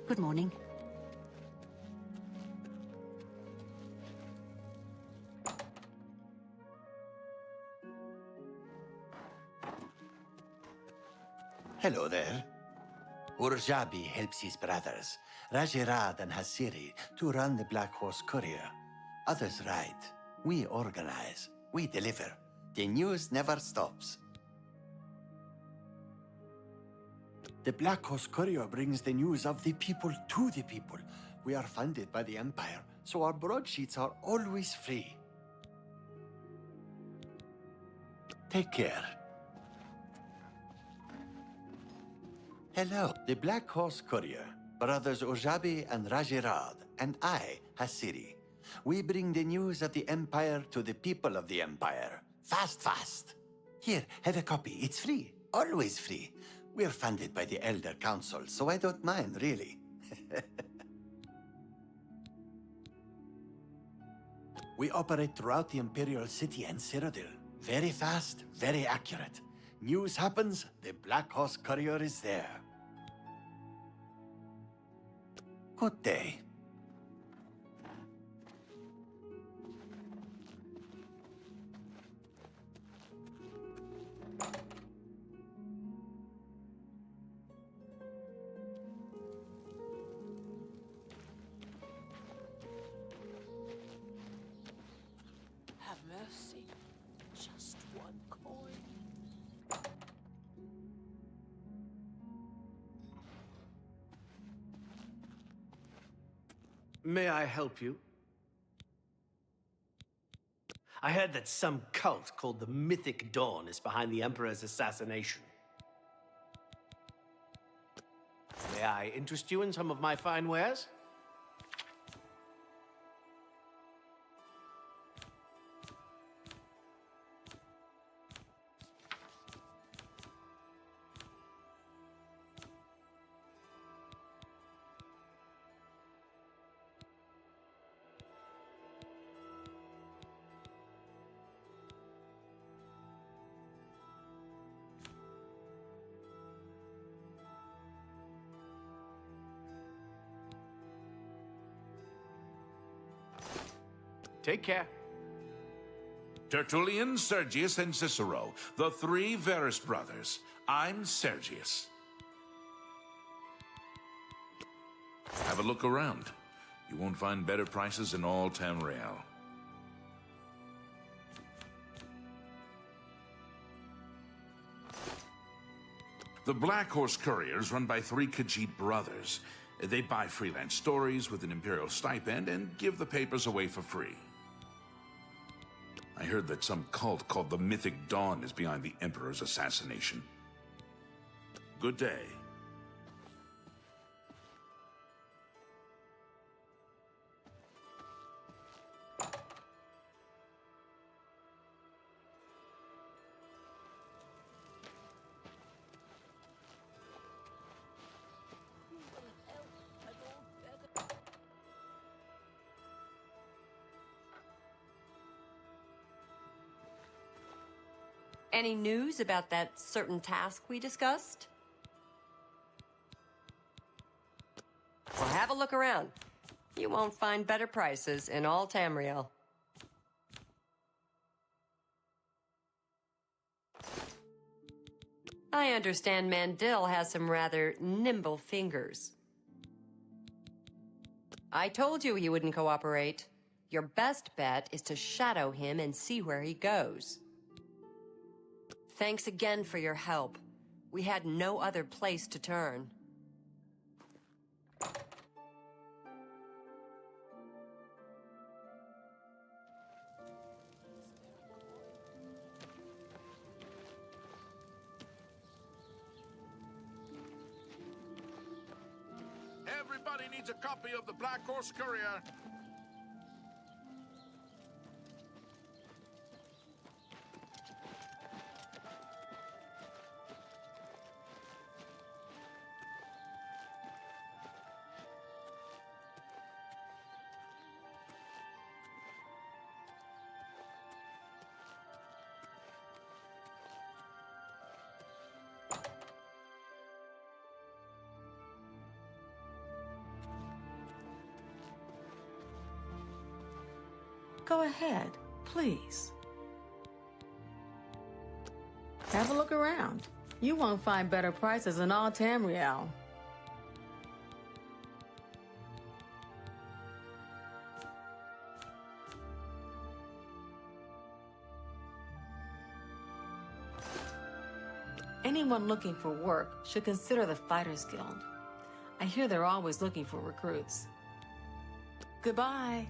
Good morning. Hello there. Urjabi helps his brothers, Rajirad and Hasiri, to run the Black Horse Courier. Others ride. We organize. We deliver. The news never stops. The Black Horse Courier brings the news of the people to the people. We are funded by the Empire, so our broadsheets are always free. Take care. Hello, the Black Horse Courier, brothers Urjabi and Rajirad, and I, Hasiri. We bring the news of the Empire to the people of the Empire. Fast, fast. Here, have a copy. It's free. Always free. We're funded by the Elder Council, so I don't mind, really. We operate throughout the Imperial City and Cyrodiil. Very fast, very accurate. News happens, the Black Horse Courier is there. Good day. Have mercy. Just one coin. May I help you? I heard that some cult called the Mythic Dawn is behind the Emperor's assassination. May I interest you in some of my fine wares? Take care. Tertullian, Sergius, and Cicero, the three Verus brothers. I'm Sergius. Have a look around. You won't find better prices in all Tamriel. The Black Horse Couriers run by three Khajiit brothers. They buy freelance stories with an Imperial stipend and give the papers away for free. I heard that some cult called the Mythic Dawn is behind the Emperor's assassination. Good day. Any news about that certain task we discussed? Well, have a look around. You won't find better prices in all Tamriel. I understand Mandil has some rather nimble fingers. I told you he wouldn't cooperate. Your best bet is to shadow him and see where he goes. Thanks again for your help. We had no other place to turn. Everybody needs a copy of the Black Horse Courier. Go ahead, please. Have a look around. You won't find better prices in all Tamriel. Anyone looking for work should consider the Fighters Guild. I hear they're always looking for recruits. Goodbye.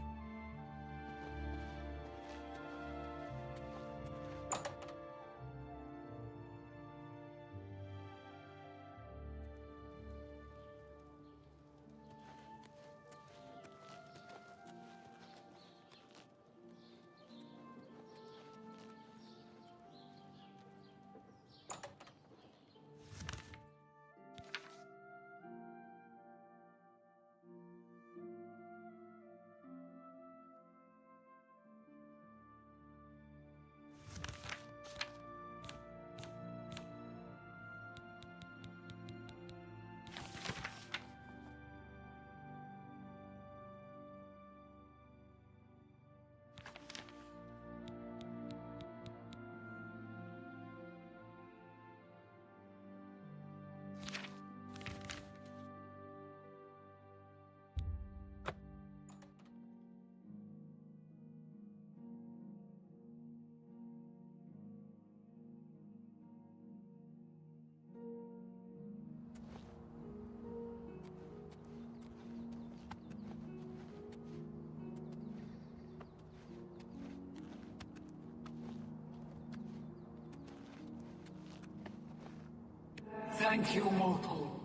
Thank you, mortal.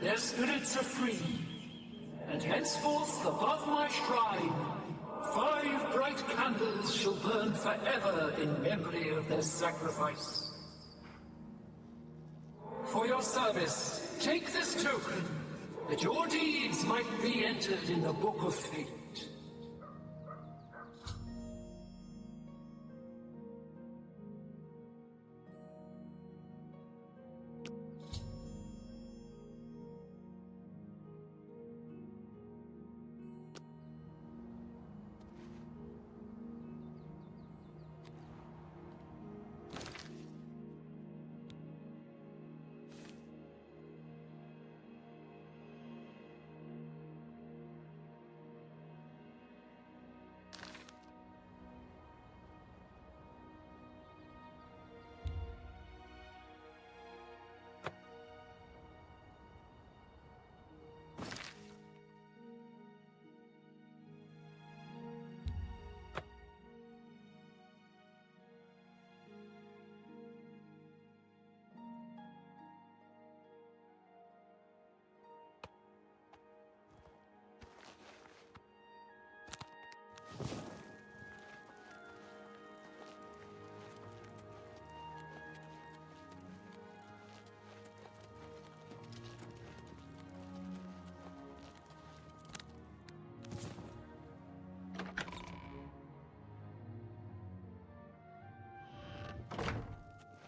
Their spirits are free, and henceforth above my shrine, 5 bright candles shall burn forever in memory of their sacrifice. For your service, take this token, that your deeds might be entered in the Book of Fate.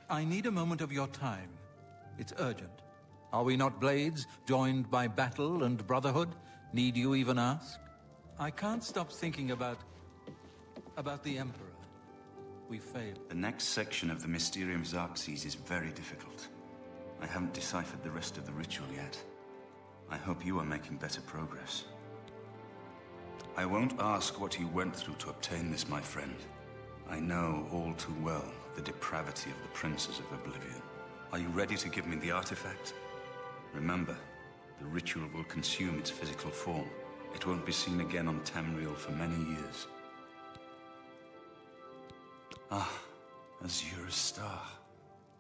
I need a moment of your time. It's urgent. Are we not blades, joined by battle and brotherhood? Need you even ask? I can't stop thinking about the Emperor. We failed. The next section of the Mysterium Xerxes is very difficult. I haven't deciphered the rest of the ritual yet. I hope you are making better progress. I won't ask what you went through to obtain this, my friend. I know all too well the depravity of the princes of Oblivion. Are you ready to give me the artifact? Remember, the ritual will consume its physical form. It won't be seen again on Tamriel for many years. Ah, Azura's star.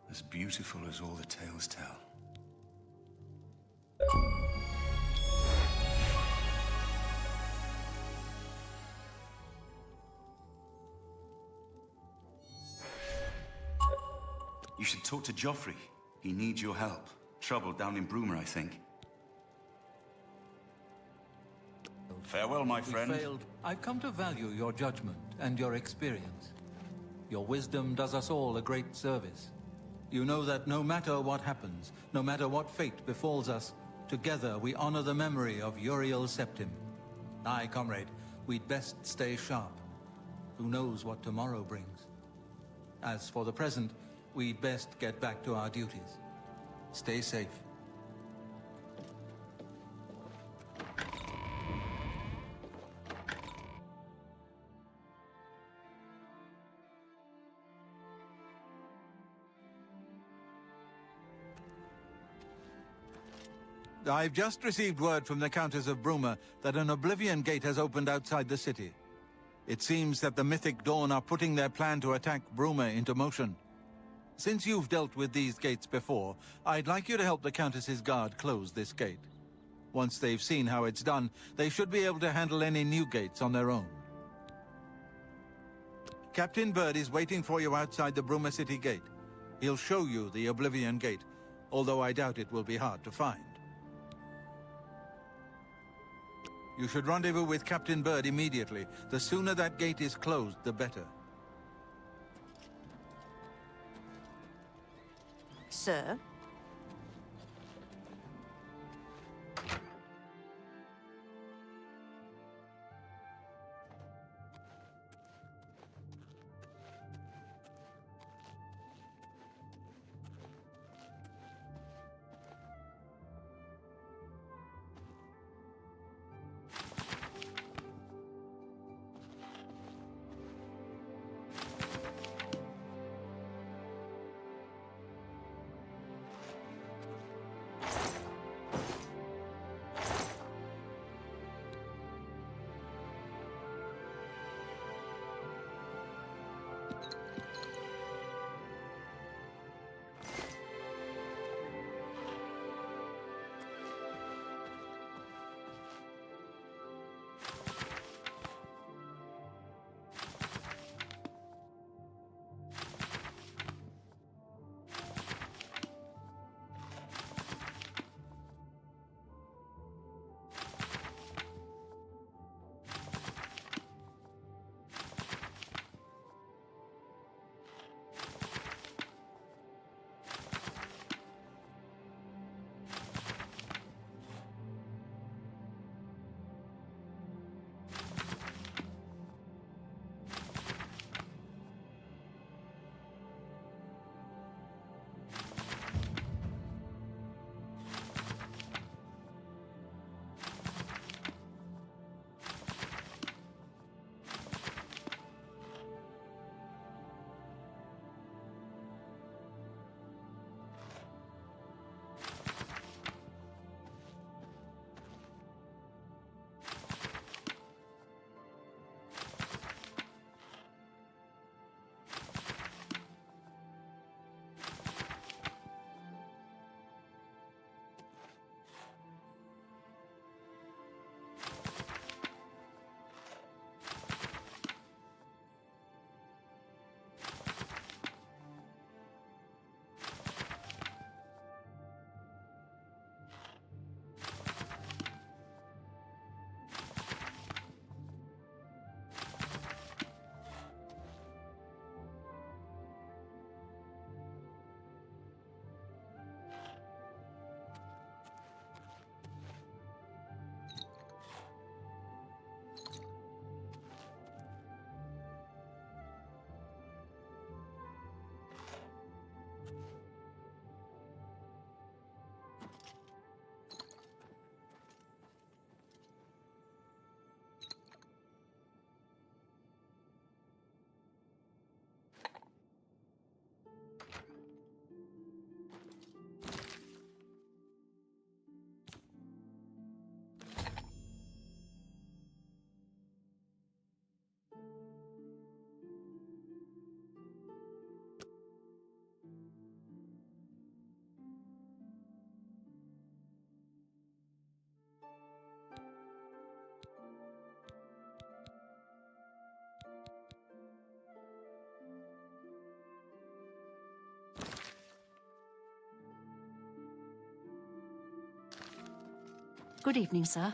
As beautiful as all the tales tell. You should talk to Joffrey. He needs your help. Trouble down in Bruma, I think. Farewell, my friend. We failed. I've come to value your judgment and your experience. Your wisdom does us all a great service. You know that no matter what happens, no matter what fate befalls us, together we honor the memory of Uriel Septim. Aye, comrade, we'd best stay sharp. Who knows what tomorrow brings? As for the present, we'd best get back to our duties. Stay safe. I've just received word from the Countess of Bruma that an Oblivion gate has opened outside the city. It seems that the Mythic Dawn are putting their plan to attack Bruma into motion. Since you've dealt with these gates before, I'd like you to help the Countess's guard close this gate. Once they've seen how it's done, they should be able to handle any new gates on their own. Captain Bird is waiting for you outside the Bruma City gate. He'll show you the Oblivion gate, although I doubt it will be hard to find. You should rendezvous with Captain Bird immediately. The sooner that gate is closed, the better. Sir? Good evening, sir.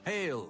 Hail!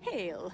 Hail.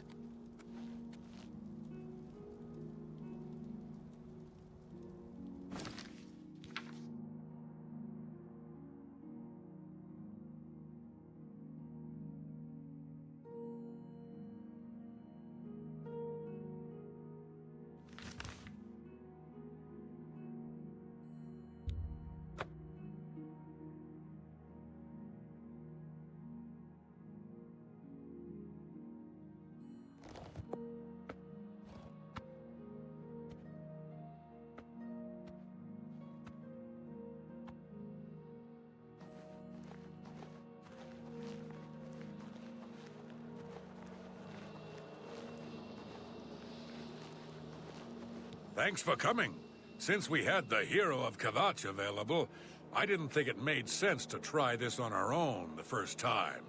Thanks for coming. Since we had the hero of Kvatch available, I didn't think it made sense to try this on our own the first time.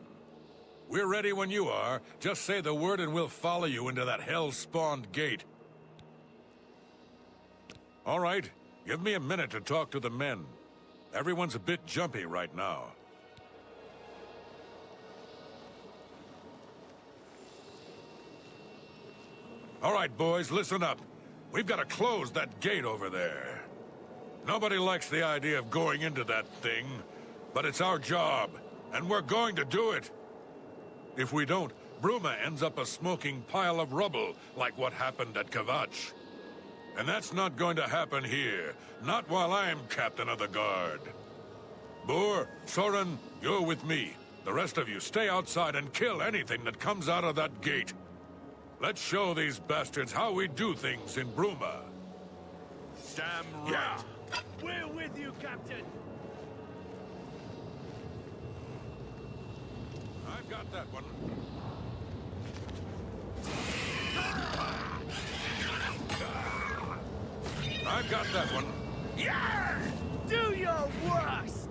We're ready when you are. Just say the word and we'll follow you into that hell-spawned gate. All right, give me a minute to talk to the men. Everyone's a bit jumpy right now. All right, boys, listen up. We've got to close that gate over there. Nobody likes the idea of going into that thing, but it's our job, and we're going to do it. If we don't, Bruma ends up a smoking pile of rubble, like what happened at Kvatch. And that's not going to happen here, not while I'm captain of the guard. Boor, Soren, you're with me. The rest of you stay outside and kill anything that comes out of that gate. Let's show these bastards how we do things in Bruma. Damn right. Yeah. We're with you, Captain. I've got that one. I've got that one. Yeah! Do your worst!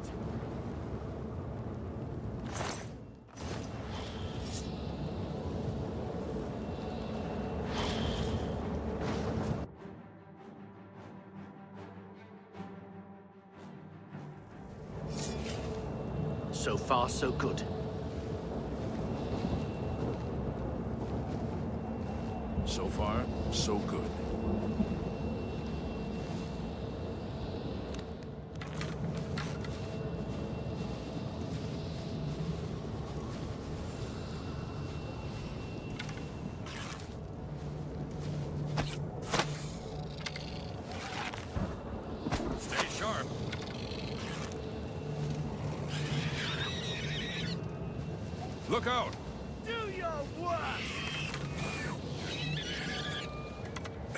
So far, so good. So far, so good. Stay sharp. Look out! Do your worst!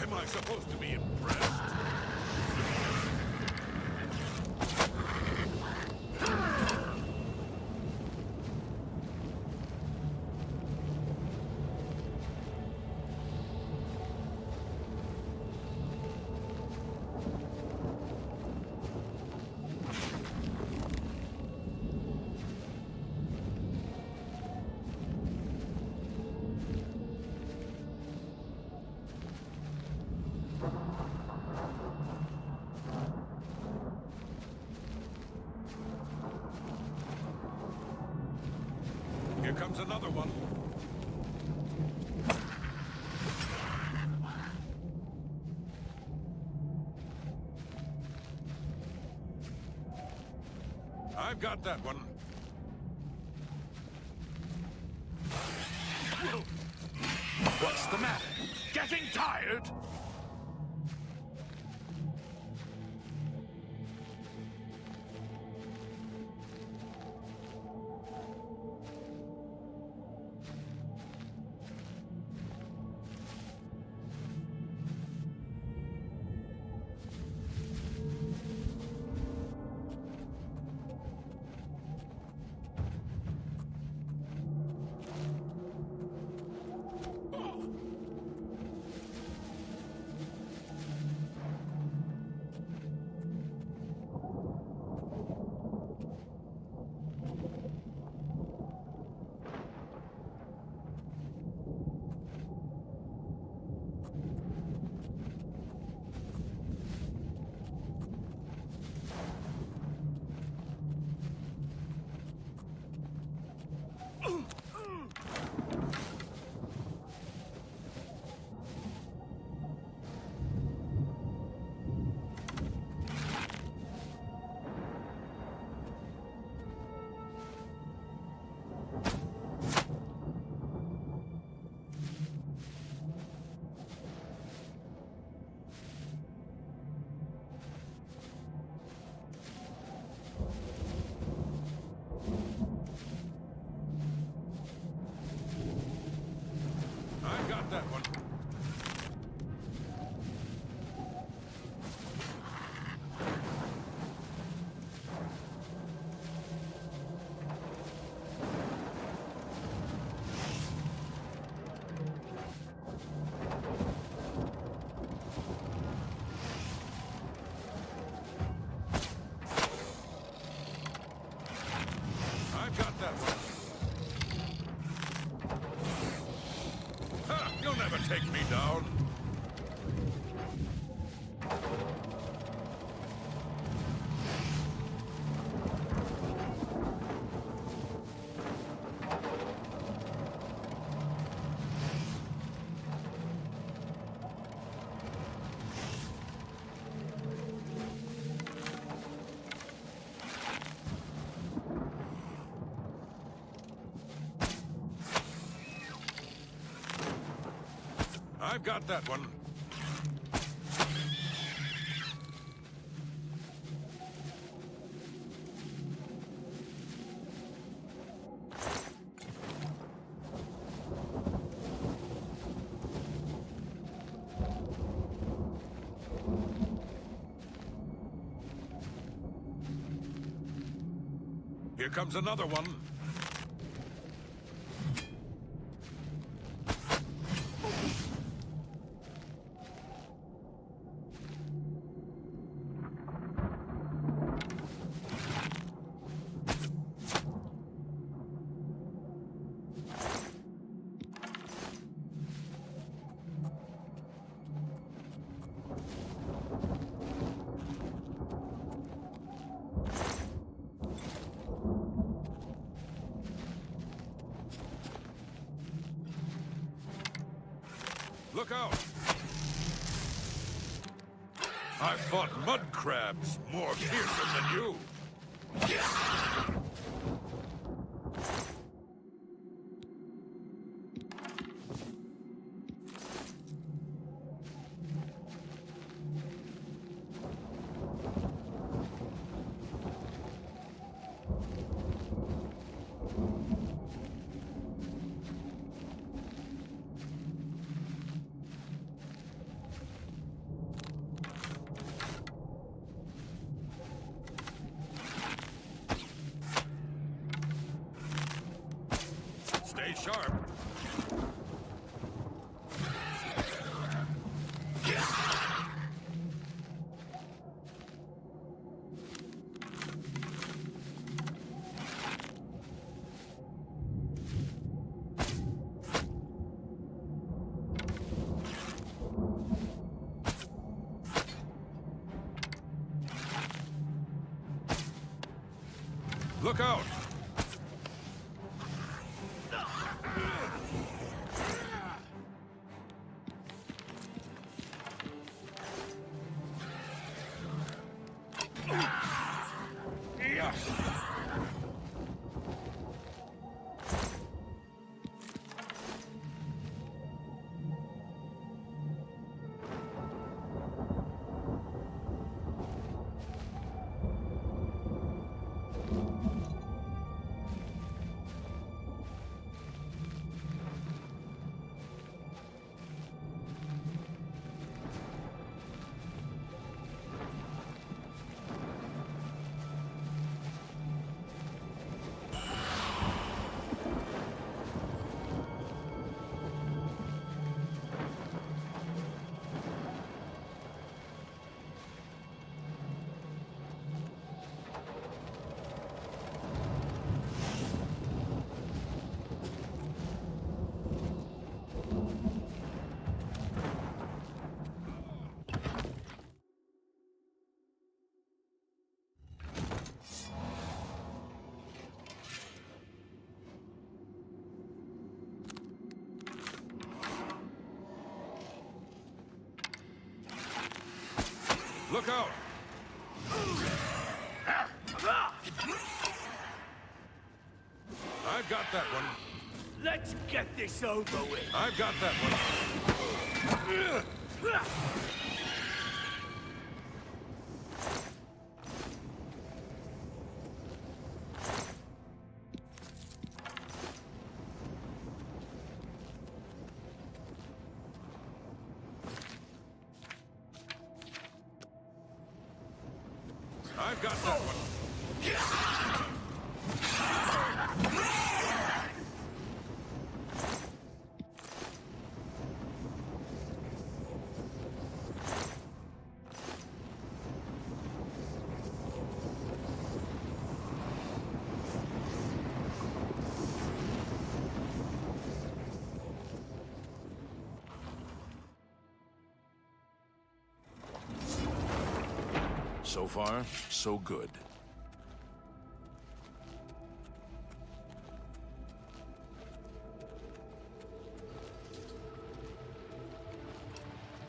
Am I supposed to be impressed? Here comes another one. I've got that one. What's the matter? Getting tired? I've got that one. I've got that one. Ha! You'll never take me down. I've got that one. Here comes another one. Look out! I fought mud crabs more fearsome than you. Stay sharp. Look out! Look out! I've got that one. Let's get this over with. I've got that one. I've got that one. So far, so good.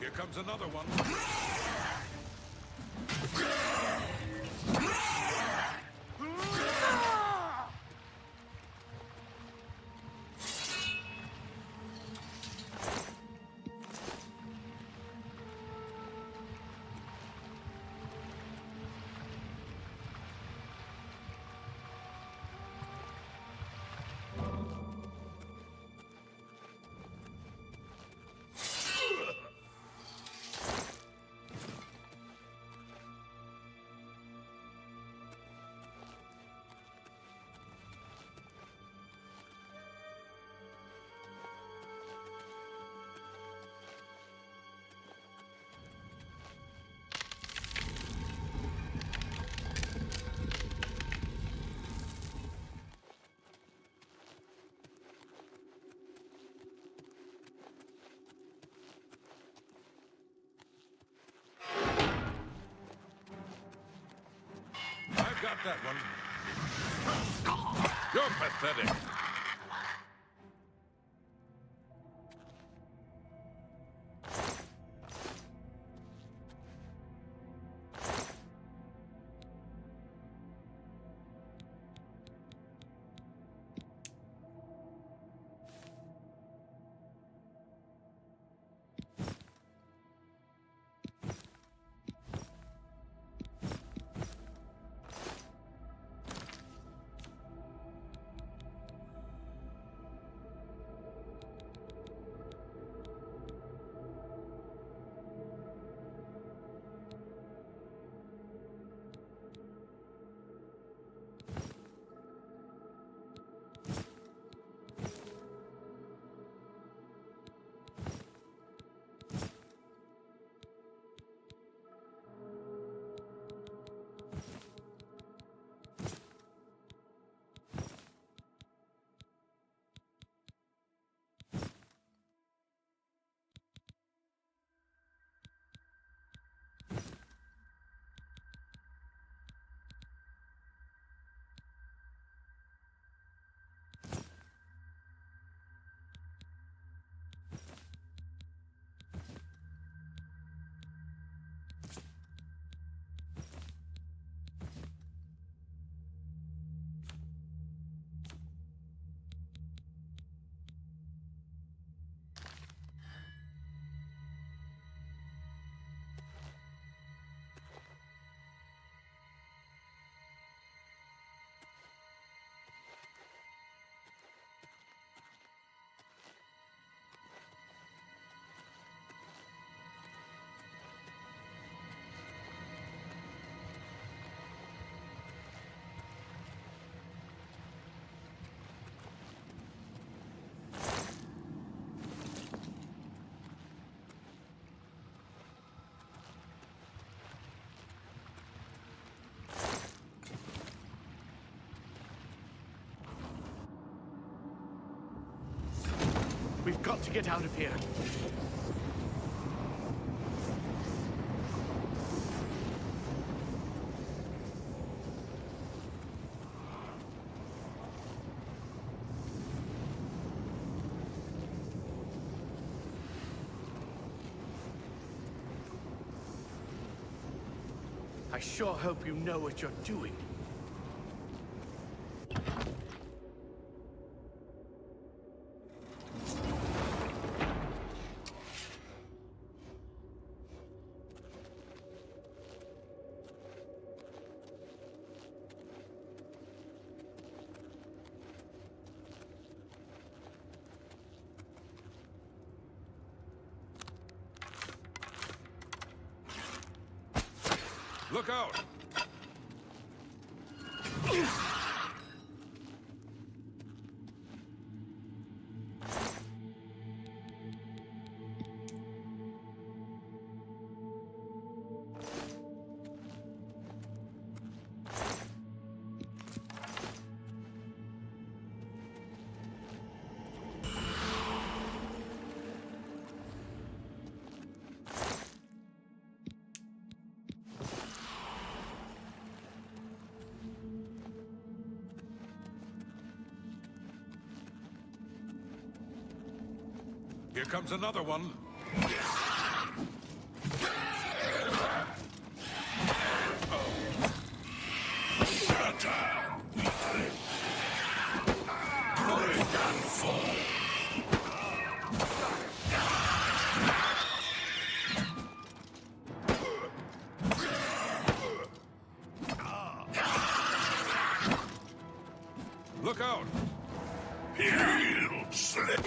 Here comes another one. You're pathetic. We've got to get out of here. I sure hope you know what you're doing. Look out! Here comes another one. Look out! He'll slip.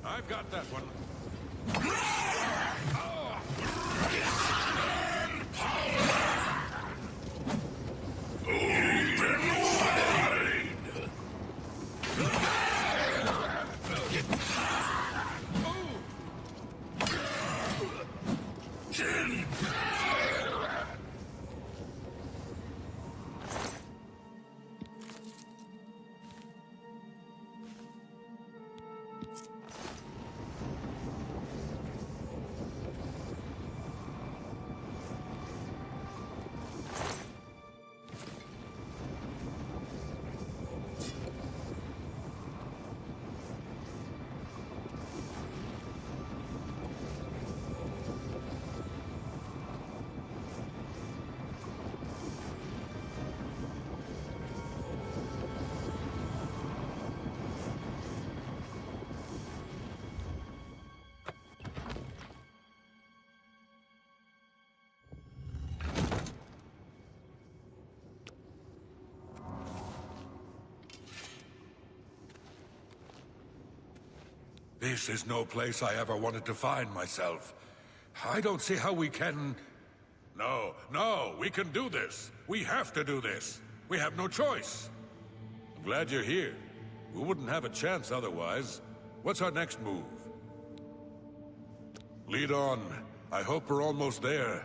I've got that one. Open This is no place I ever wanted to find myself. I don't see how we can... No, we can do this. We have to do this. We have no choice. I'm glad you're here. We wouldn't have a chance otherwise. What's our next move? Lead on. I hope we're almost there.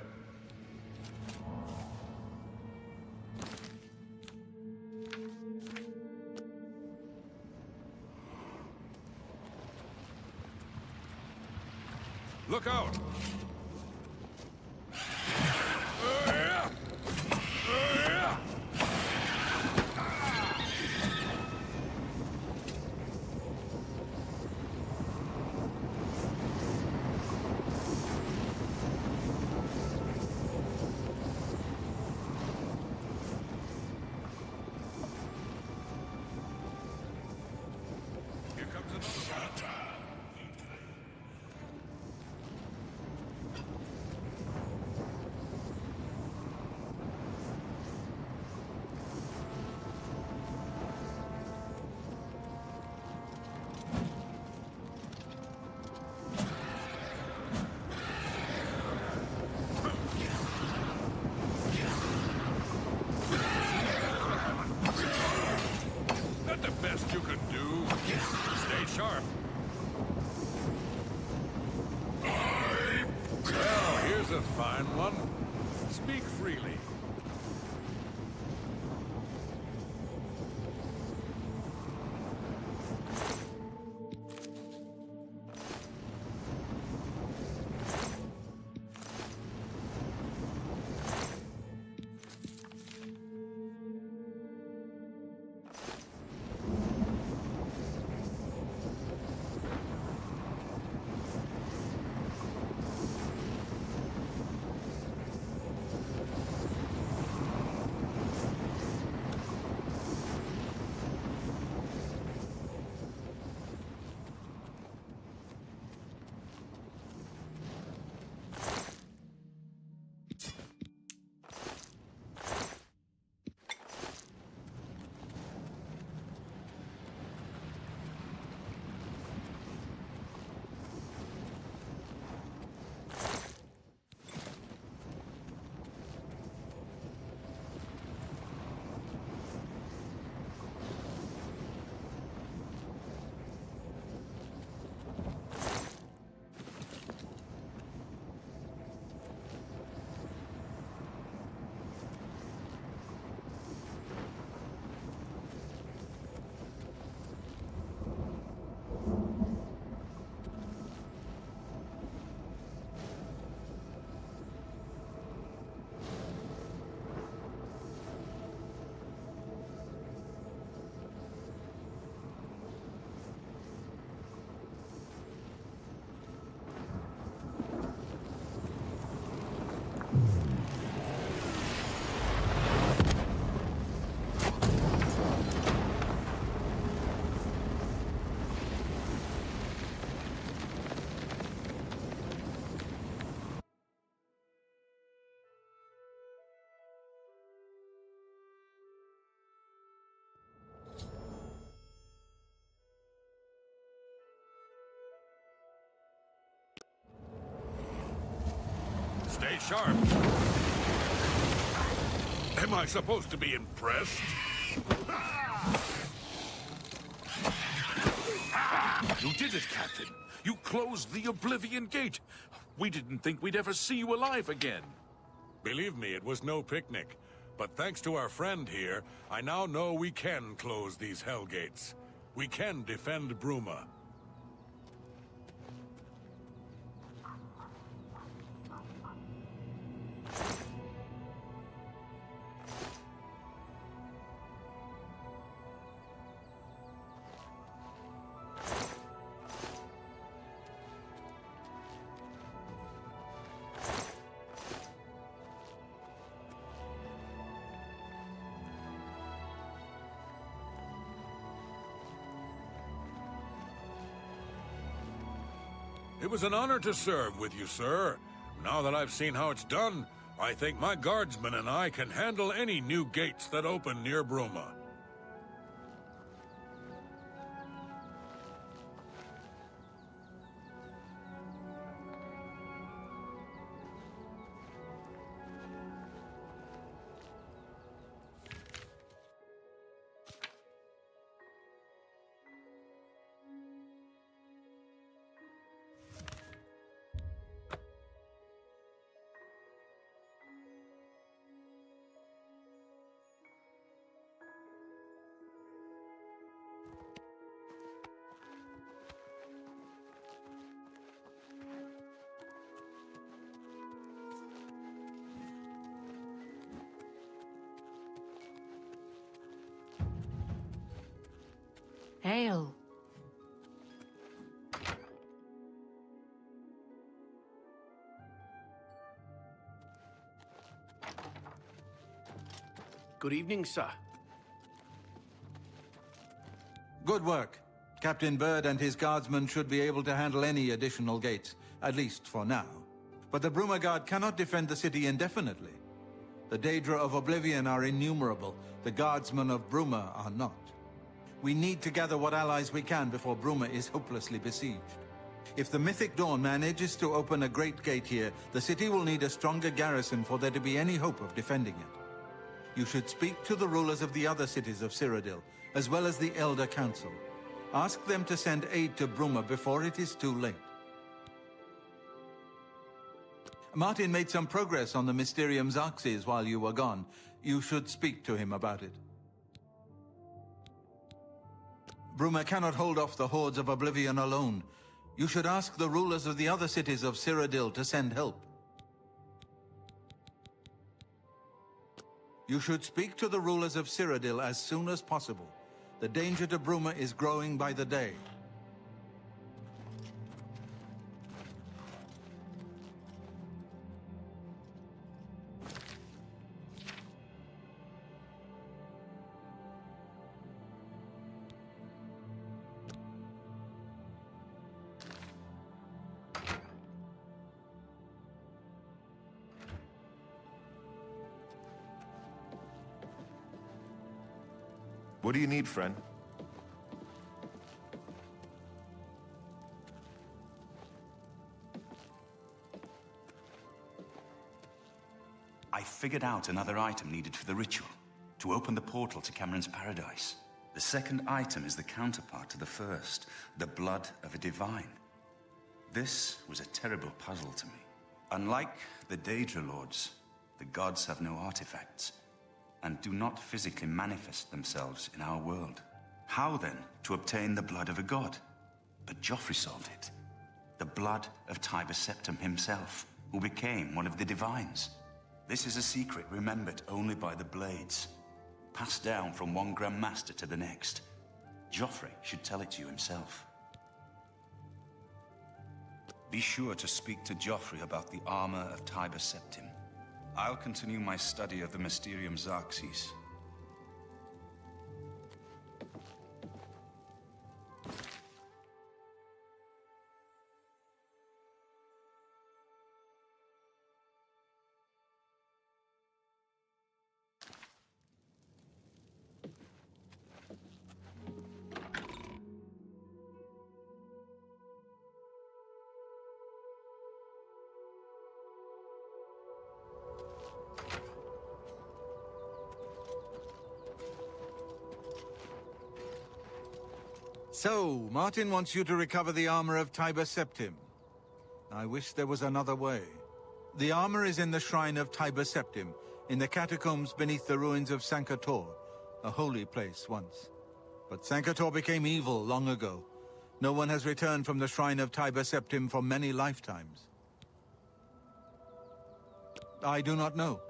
Look out! Here comes another one. Not the best you could do. Stay sharp. Well, here's a fine one. Speak freely. Stay sharp. Am I supposed to be impressed? You did it, Captain. You closed the Oblivion Gate. We didn't think we'd ever see you alive again. Believe me, it was no picnic. But thanks to our friend here, I now know we can close these hell gates. We can defend Bruma. It was an honor to serve with you, sir. Now that I've seen how it's done, I think my guardsmen and I can handle any new gates that open near Bruma. Hail. Good evening, sir. Good work. Captain Bird and his guardsmen should be able to handle any additional gates, at least for now. But the Bruma Guard cannot defend the city indefinitely. The Daedra of Oblivion are innumerable. The guardsmen of Bruma are not. We need to gather what allies we can before Bruma is hopelessly besieged. If the Mythic Dawn manages to open a great gate here, the city will need a stronger garrison for there to be any hope of defending it. You should speak to the rulers of the other cities of Cyrodiil, as well as the Elder Council. Ask them to send aid to Bruma before it is too late. Martin made some progress on the Mysterium Xarxes while you were gone. You should speak to him about it. Bruma cannot hold off the hordes of Oblivion alone. You should ask the rulers of the other cities of Cyrodiil to send help. You should speak to the rulers of Cyrodiil as soon as possible. The danger to Bruma is growing by the day. What do you need, friend? I figured out another item needed for the ritual, to open the portal to Cameron's paradise. The second item is the counterpart to the first, the blood of a divine. This was a terrible puzzle to me. Unlike the Daedra Lords, the gods have no artifacts, and do not physically manifest themselves in our world. How, then, to obtain the blood of a god? But Joffrey solved it. The blood of Tiber Septim himself, who became one of the divines. This is a secret remembered only by the Blades, passed down from one Grand Master to the next. Joffrey should tell it to you himself. Be sure to speak to Joffrey about the armor of Tiber Septim. I'll continue my study of the Mysterium Xarxes. So, Martin wants you to recover the armor of Tiber Septim. I wish there was another way. The armor is in the shrine of Tiber Septim, in the catacombs beneath the ruins of Sankator, a holy place once. But Sankator became evil long ago. No one has returned from the shrine of Tiber Septim for many lifetimes. I do not know.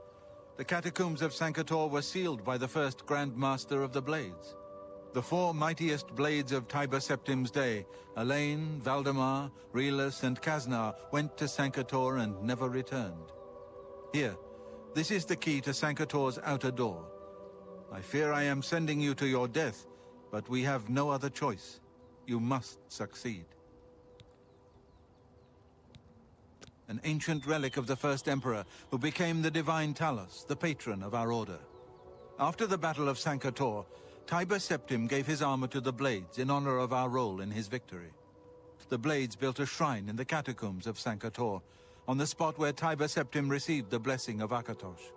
The catacombs of Sankator were sealed by the first Grand Master of the Blades. The four mightiest blades of Tiber Septim's day, Elaine, Valdemar, Relus, and Kaznar, went to Sankator and never returned. Here, this is the key to Sankator's outer door. I fear I am sending you to your death, but we have no other choice. You must succeed. An ancient relic of the first Emperor, who became the Divine Talos, the patron of our order. After the Battle of Sankator, Tiber Septim gave his armor to the Blades in honor of our role in his victory. The Blades built a shrine in the catacombs of Sankator, on the spot where Tiber Septim received the blessing of Akatosh.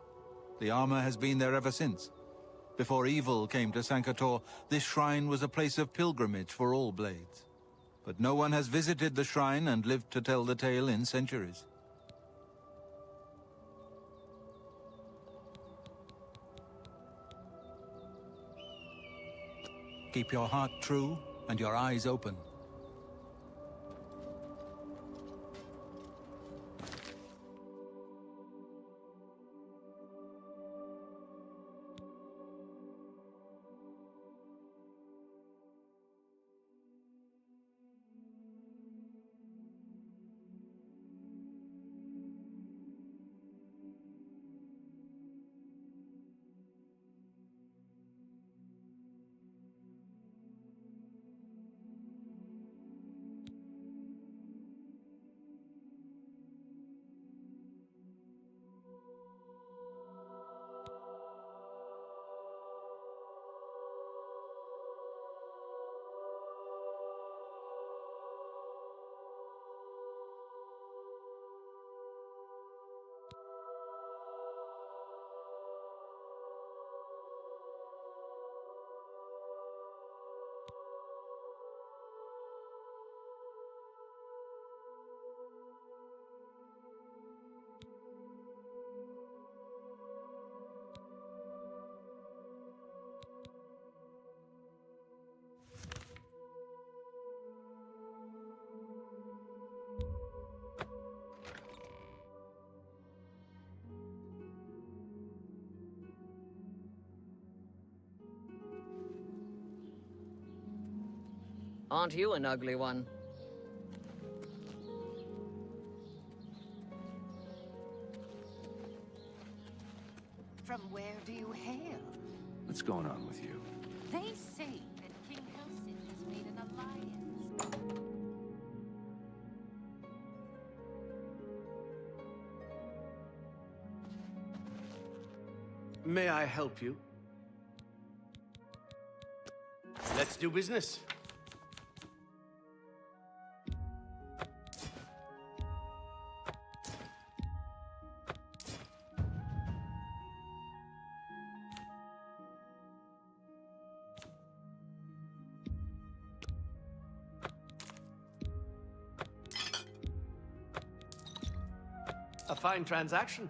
The armor has been there ever since. Before evil came to Sankator, this shrine was a place of pilgrimage for all Blades. But no one has visited the shrine and lived to tell the tale in centuries. Keep your heart true and your eyes open. Aren't you an ugly one? From where do you hail? What's going on with you? They say that King Helsing has made an alliance. May I help you? Let's do business. A fine transaction.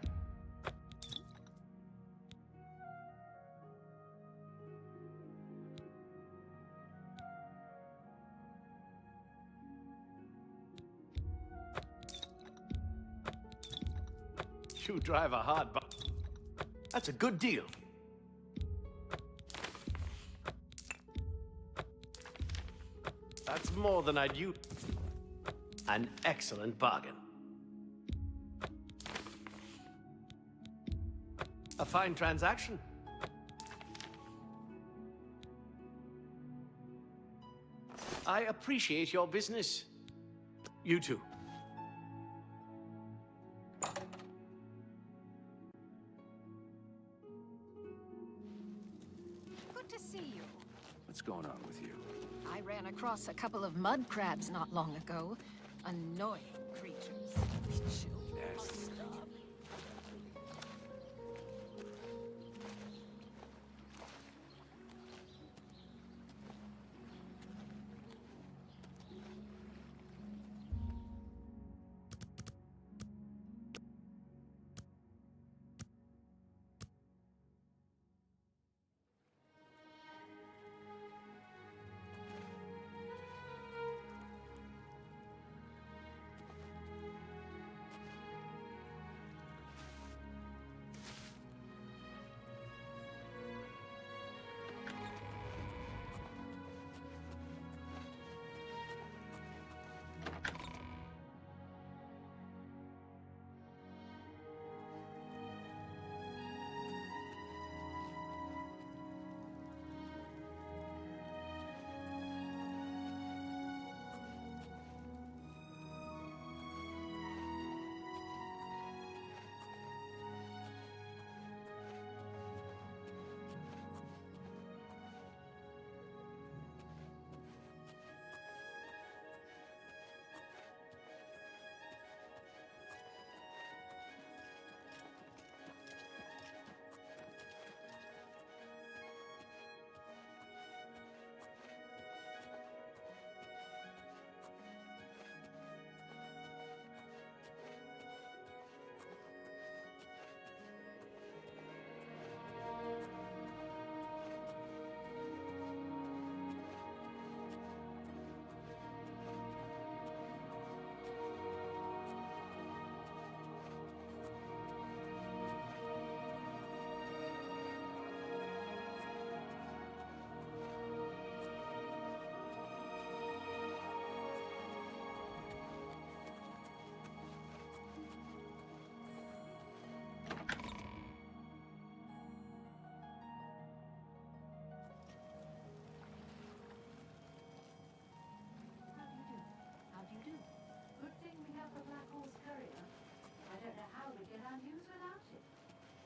You drive a hard That's a good deal. That's more than I'd use. An excellent bargain. A fine transaction. I appreciate your business. You too. Good to see you. What's going on with you? I ran across a couple of mud crabs not long ago. Annoying creatures. Nasty.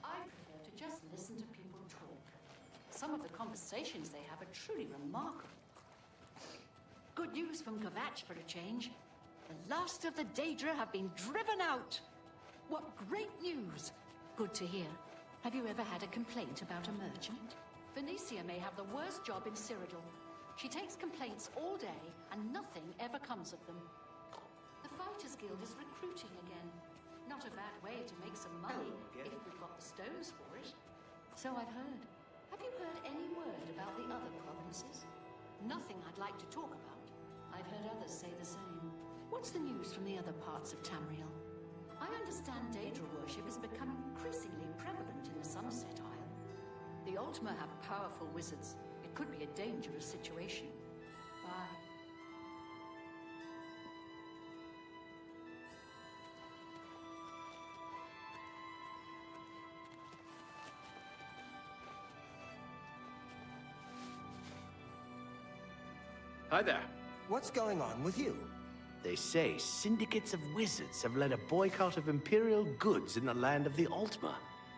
I prefer to just listen to people talk. Some of the conversations they have are truly remarkable. Good news from Kvatch for a change. The last of the Daedra have been driven out. What great news! Good to hear. Have you ever had a complaint about a merchant? Venetia may have the worst job in Cyrodiil. She takes complaints all day and nothing ever comes of them. The Fighters Guild is recruiting again. Not a bad way to make some money if we've got the stones for it. So I've heard. Have you heard any word about the other provinces? Nothing I'd like to talk about. I've heard others say the same. What's the news from the other parts of Tamriel? I understand Daedra worship is becoming increasingly prevalent in the Sunset Isle. The Ultima have powerful wizards. It could be a dangerous situation. Bye. Hi there. What's going on with you? They say syndicates of wizards have led a boycott of Imperial goods in the land of the Altmer.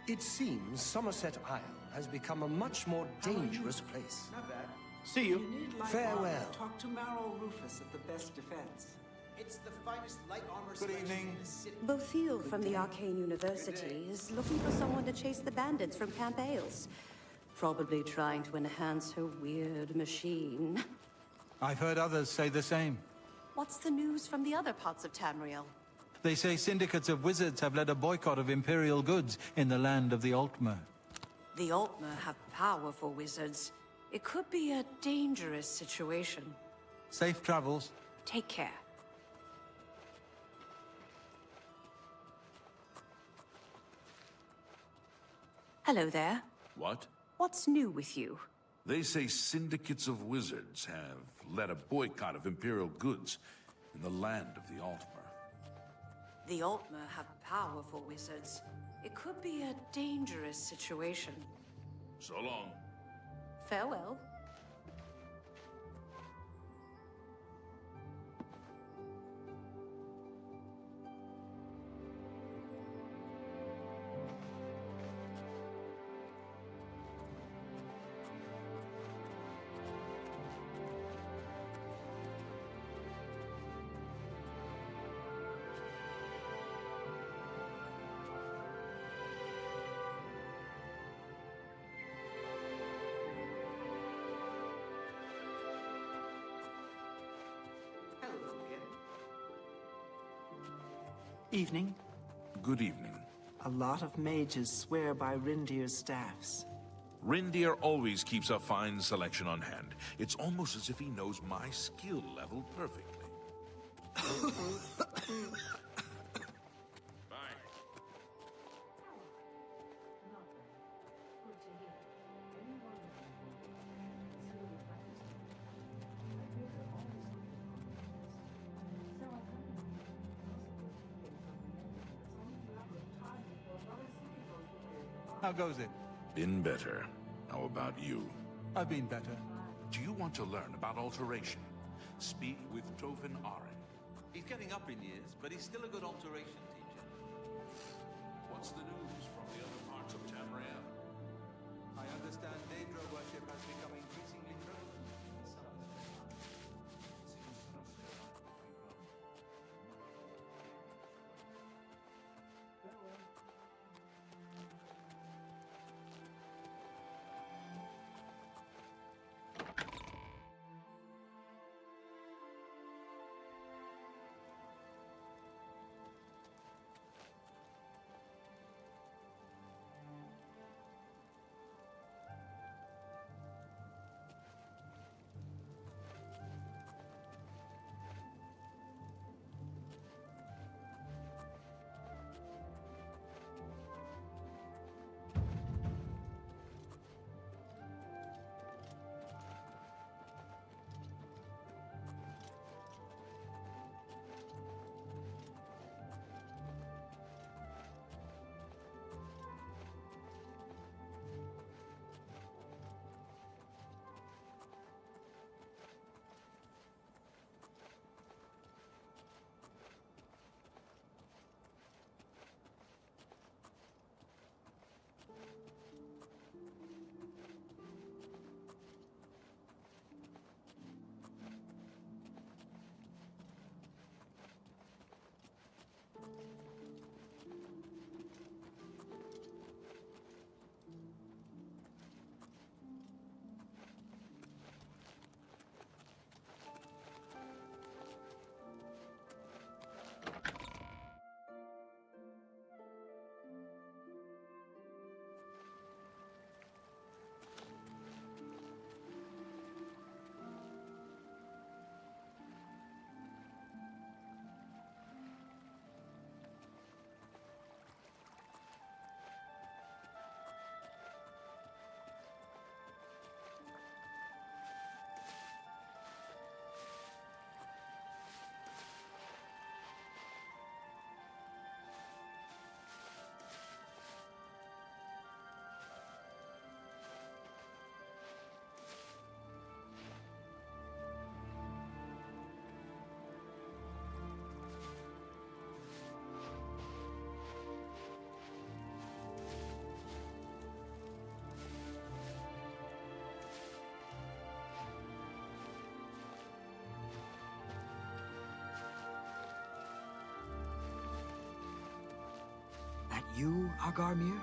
It seems Somerset Isle has become a much more dangerous place. Not bad. See you. Farewell. Talk to Marrow Rufus at the best defense. It's the finest light armor Good evening. Bothil from the Arcane University is looking for someone to chase the bandits from Camp Ailes. Probably trying to enhance her weird machine. I've heard others say the same. What's the news from the other parts of Tamriel? They say syndicates of wizards have led a boycott of Imperial goods in the land of the Altmer. The Altmer have powerful wizards. It could be a dangerous situation. Safe travels. Take care. Hello there. What? What's new with you? They say syndicates of wizards have led a boycott of Imperial goods in the land of the Altmer. The Altmer have powerful wizards. It could be a dangerous situation. So long. Farewell. Evening. Good evening. A lot of mages swear by Rindir's staffs. Rindir always keeps a fine selection on hand. It's almost as if he knows my skill level perfectly. How goes it? Been better. How about you? I've been better. Do you want to learn about alteration? Speak with Tovin Aren. He's getting up in years, but he's still a good alteration teacher. What's the news from the other parts of Tamriel? I understand Daedra worship has become increasingly prevalent. you, Agarmir?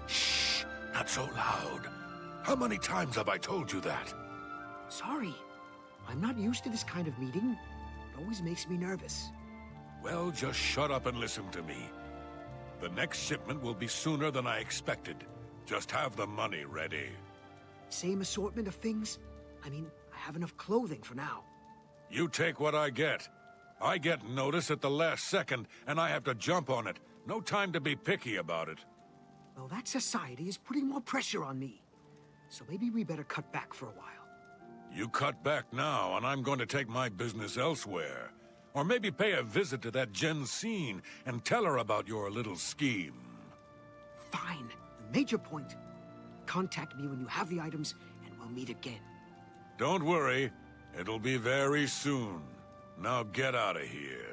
Shh! Not so loud. How many times have I told you that? Sorry. I'm not used to this kind of meeting. It always makes me nervous. Well, just shut up and listen to me. The next shipment will be sooner than I expected. Just have the money ready. Same assortment of things? I mean, I have enough clothing for now. You take what I get. I get notice at the last second, and I have to jump on it. No time to be picky about it. Well, that society is putting more pressure on me. So maybe we better cut back for a while. You cut back now, and I'm going to take my business elsewhere. Or maybe pay a visit to that Jensine and tell her about your little scheme. Fine. The major point. Contact me when you have the items, and we'll meet again. Don't worry. It'll be very soon. Now get out of here.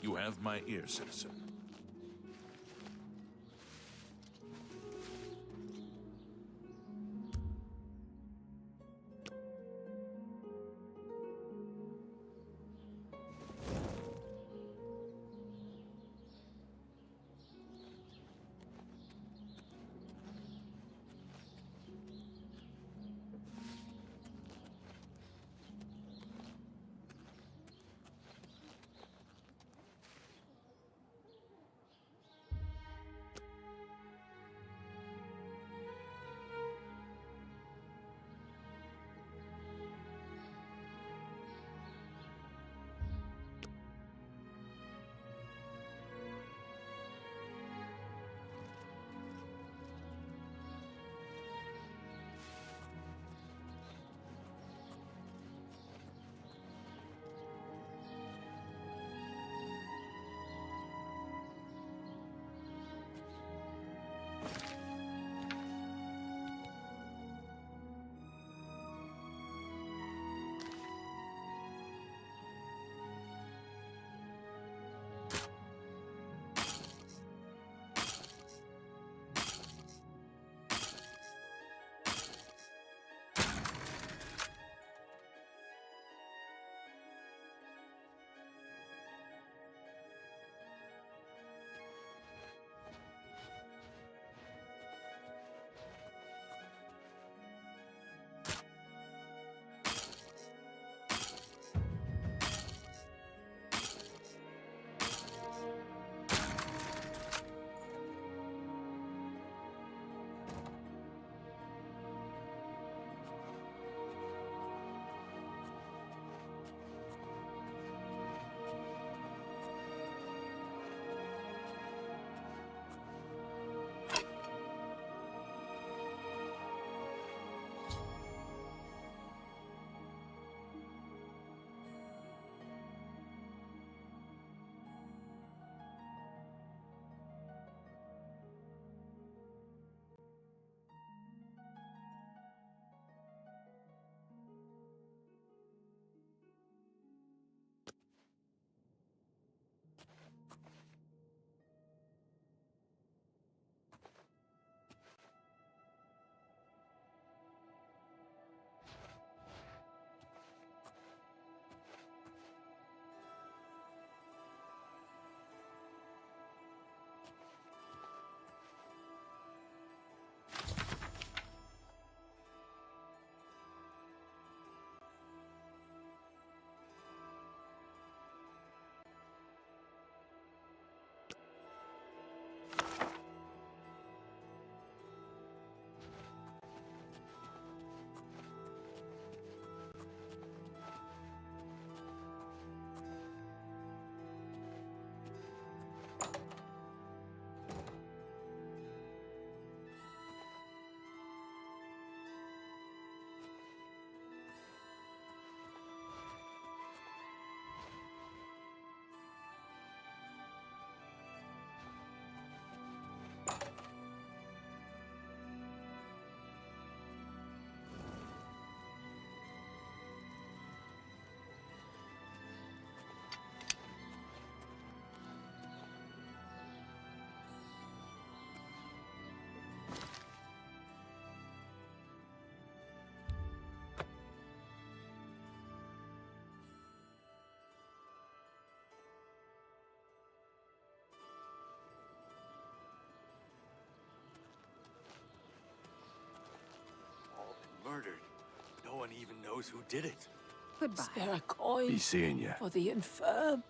You have my ear, citizen. Murdered. No one even knows who did it. Goodbye. Spare a coin. Be seeing ya. For the infirm.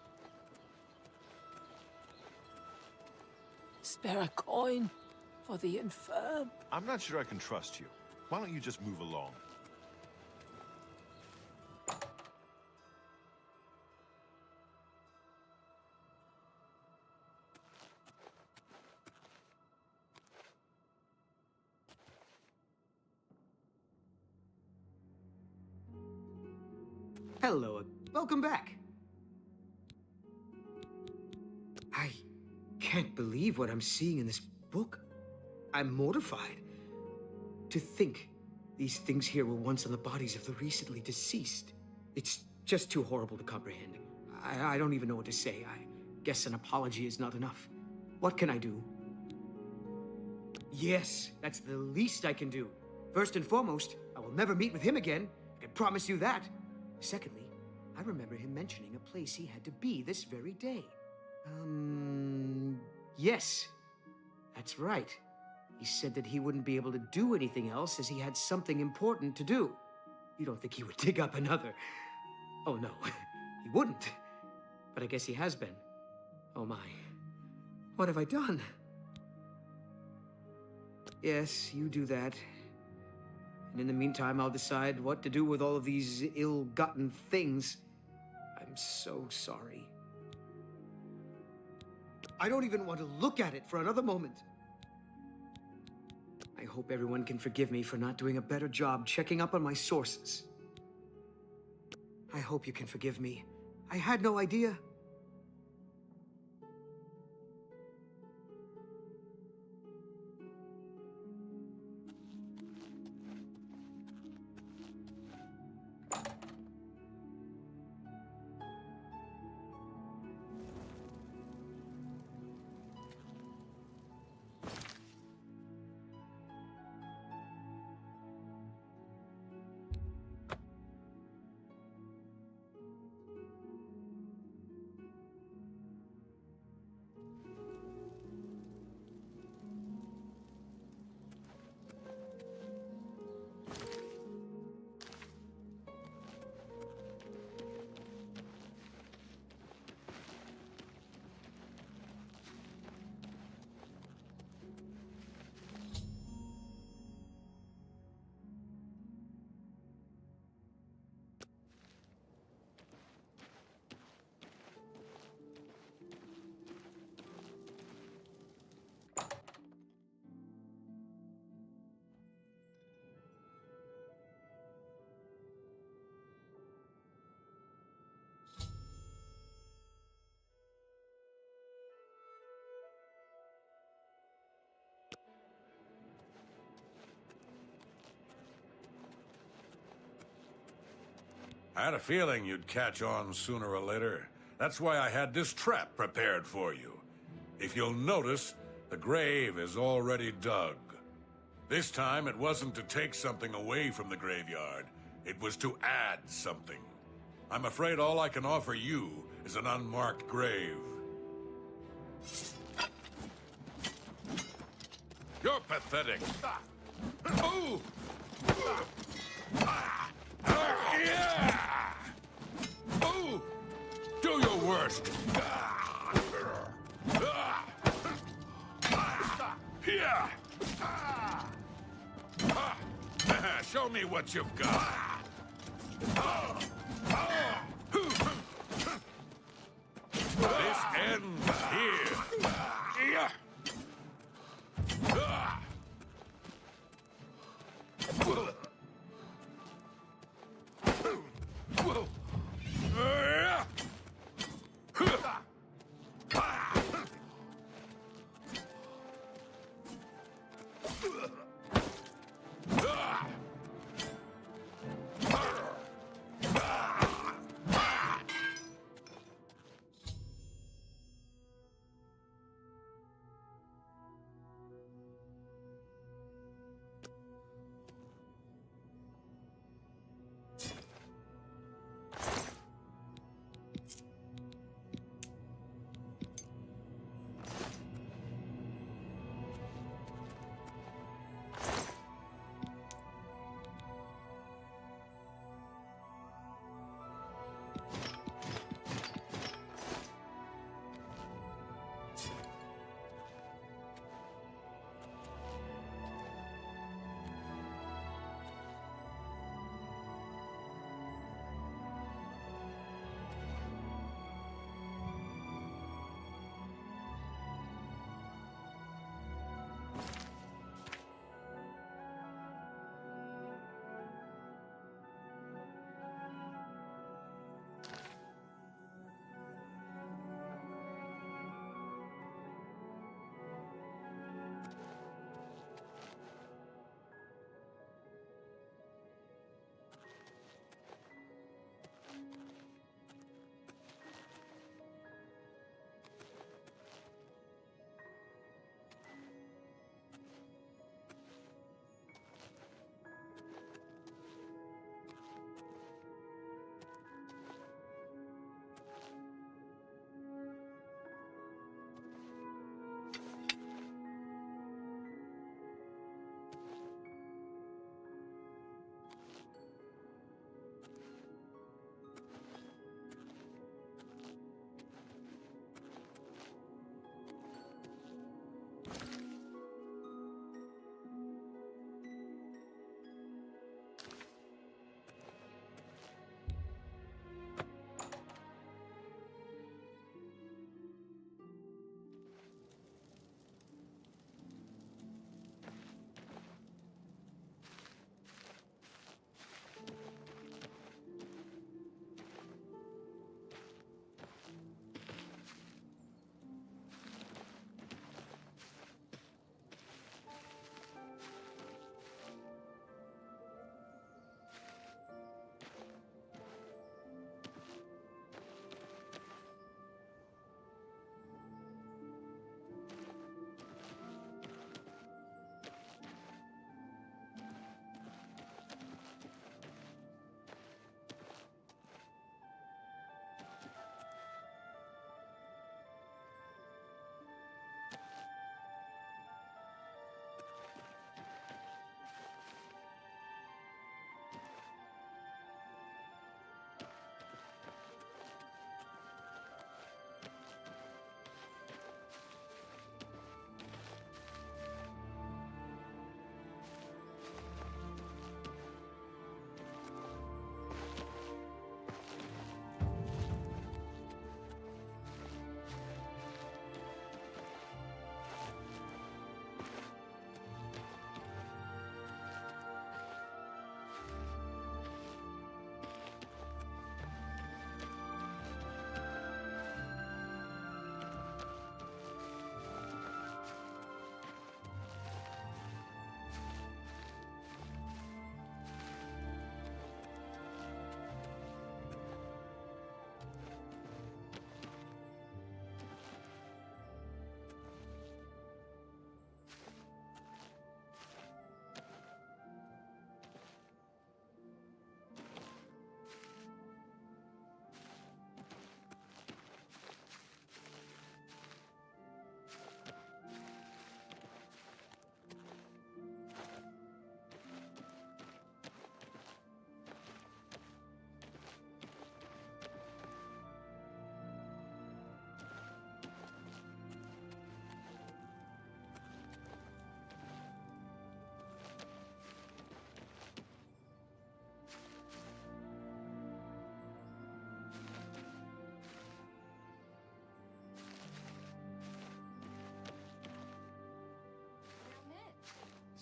Spare a coin for the infirm. I'm not sure I can trust you. Why don't you just move along? Hello, welcome back. I can't believe what I'm seeing in this book. I'm mortified. To think these things here were once on the bodies of the recently deceased. It's just too horrible to comprehend. I don't even know what to say. I guess an apology is not enough. What can I do? Yes, that's the least I can do. First and foremost, I will never meet with him again. I can promise you that. Secondly, I remember him mentioning a place he had to be this very day. Yes. That's right. He said that he wouldn't be able to do anything else as he had something important to do. You don't think he would dig up another... Oh, no. He wouldn't. But I guess he has been. Oh, my. What have I done? Yes, you do that. And in the meantime, I'll decide what to do with all of these ill-gotten things. I'm so sorry. I don't even want to look at it for another moment. I hope everyone can forgive me for not doing a better job checking up on my sources. I hope you can forgive me. I had no idea. I had a feeling you'd catch on sooner or later. That's why I had this trap prepared for you. If you'll notice, the grave is already dug. This time, it wasn't to take something away from the graveyard. It was to add something. I'm afraid all I can offer you is an unmarked grave. You're pathetic. Oh! Yeah! Oh! Do your worst. Here! Show me what you've got. This ends here.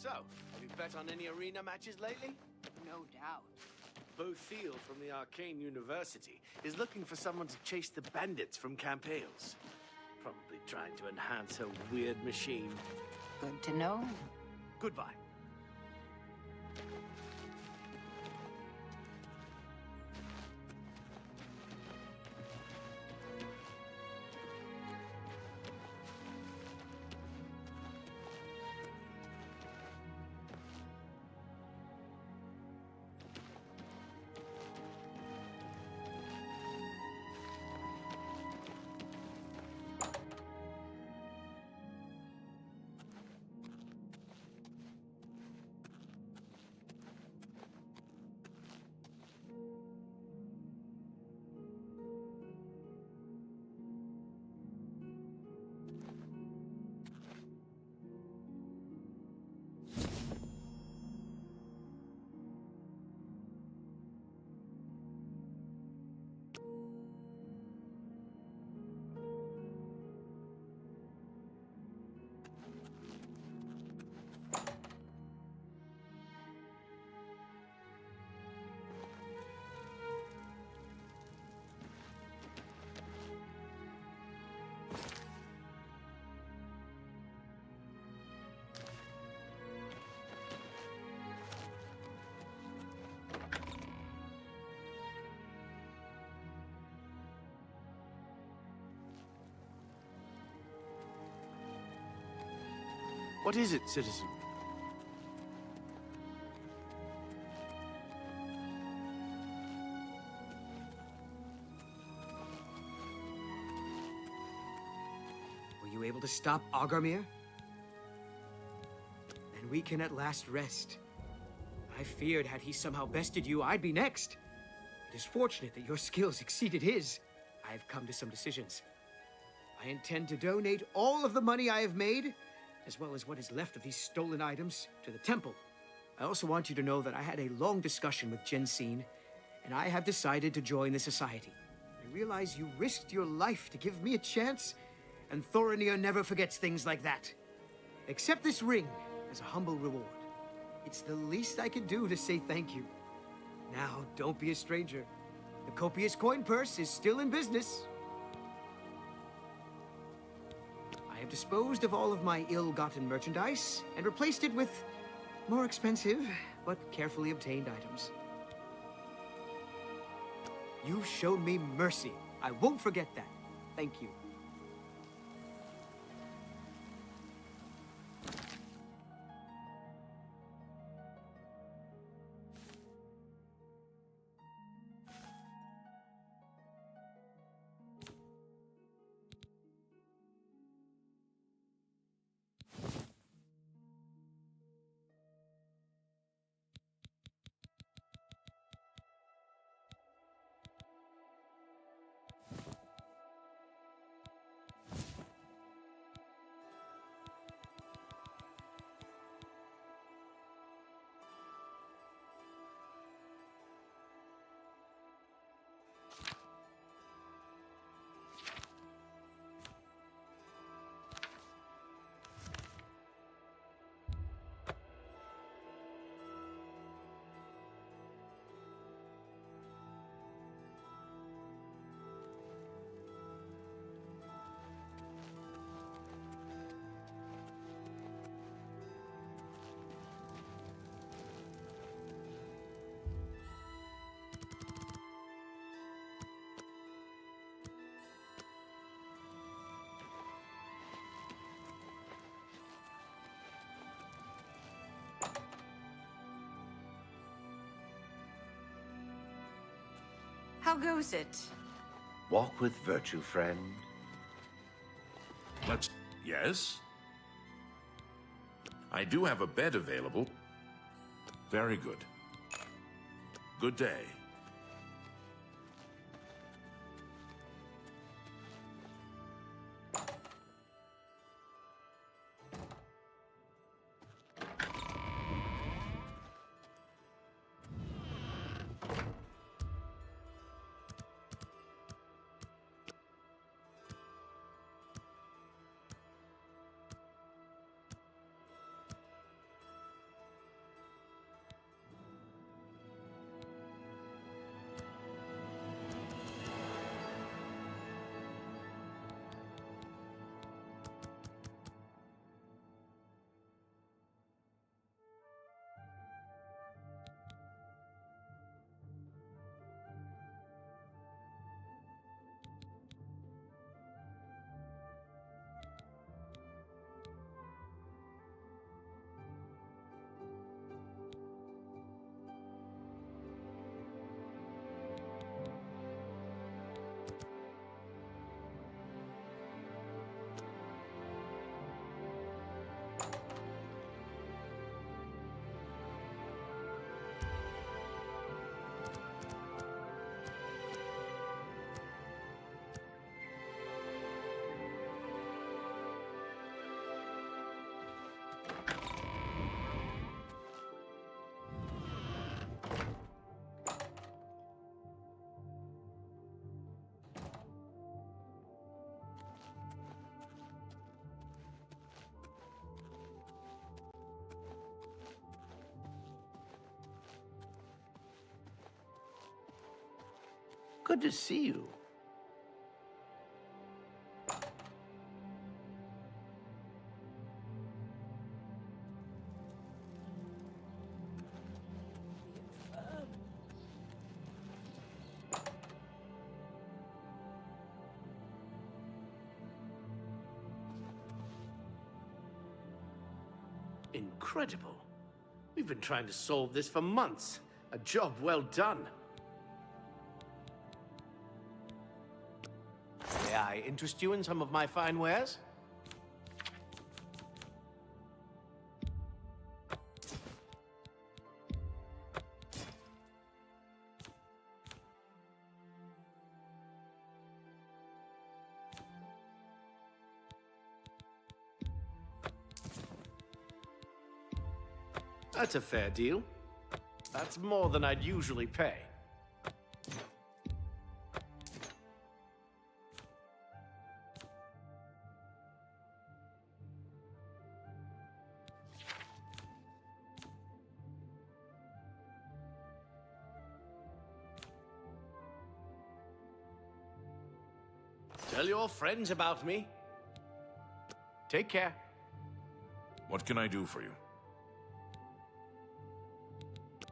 So, have you bet on any arena matches lately? No doubt. Bo Thiel from the Arcane University is looking for someone to chase the bandits from Camp Hales. Probably trying to enhance her weird machine. Good to know. Goodbye. What is it, citizen? Were you able to stop Agarmir? Then we can at last rest. I feared had he somehow bested you, I'd be next. It is fortunate that your skills exceeded his. I have come to some decisions. I intend to donate all of the money I have made, as well as what is left of these stolen items, to the temple. I also want you to know that I had a long discussion with Jensine, and I have decided to join the society. I realize you risked your life to give me a chance, and Thorinir never forgets things like that. Accept this ring as a humble reward. It's the least I can do to say thank you. Now, don't be a stranger. The copious coin purse is still in business. I have disposed of all of my ill-gotten merchandise and replaced it with more expensive but carefully obtained items. You've shown me mercy. I won't forget that. Thank you. How goes it? Walk with virtue, friend. Yes? I do have a bed available. Very good. Good day. Good to see you. Incredible. We've been trying to solve this for months. A job well done. May I interest you in some of my fine wares? That's a fair deal. That's more than I'd usually pay. Tell your friends about me. Take care. What can I do for you?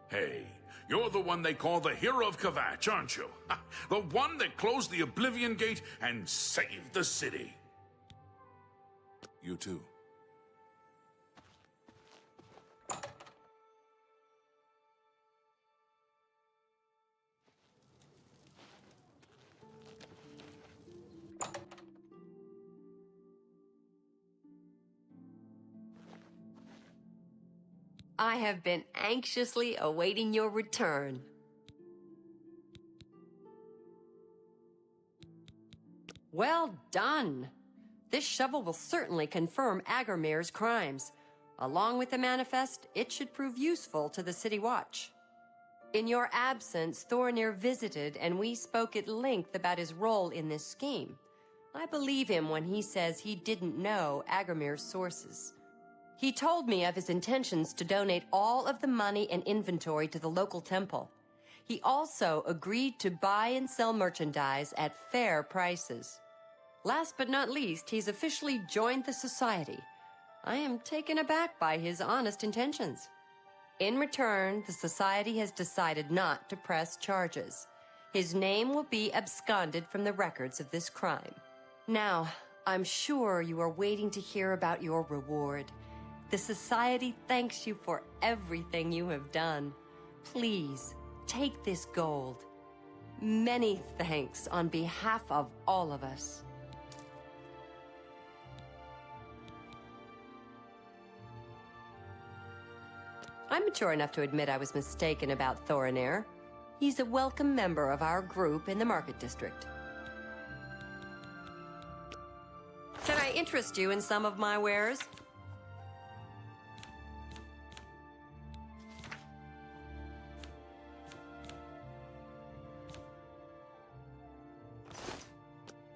Hey, you're the one they call the hero of Kvatch, aren't you? The one that closed the Oblivion Gate and saved the city. You too. I have been anxiously awaiting your return. Well done! This shovel will certainly confirm Agarmir's crimes. Along with the manifest, it should prove useful to the City Watch. In your absence, Thorinir visited and we spoke at length about his role in this scheme. I believe him when he says he didn't know Agarmir's sources. He told me of his intentions to donate all of the money and inventory to the local temple. He also agreed to buy and sell merchandise at fair prices. Last but not least, he's officially joined the society. I am taken aback by his honest intentions. In return, the society has decided not to press charges. His name will be absconded from the records of this crime. Now, I'm sure you are waiting to hear about your reward. The society thanks you for everything you have done. Please, take this gold. Many thanks on behalf of all of us. I'm mature enough to admit I was mistaken about Thorinir. He's a welcome member of our group in the Market District. Can I interest you in some of my wares?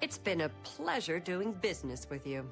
It's been a pleasure doing business with you.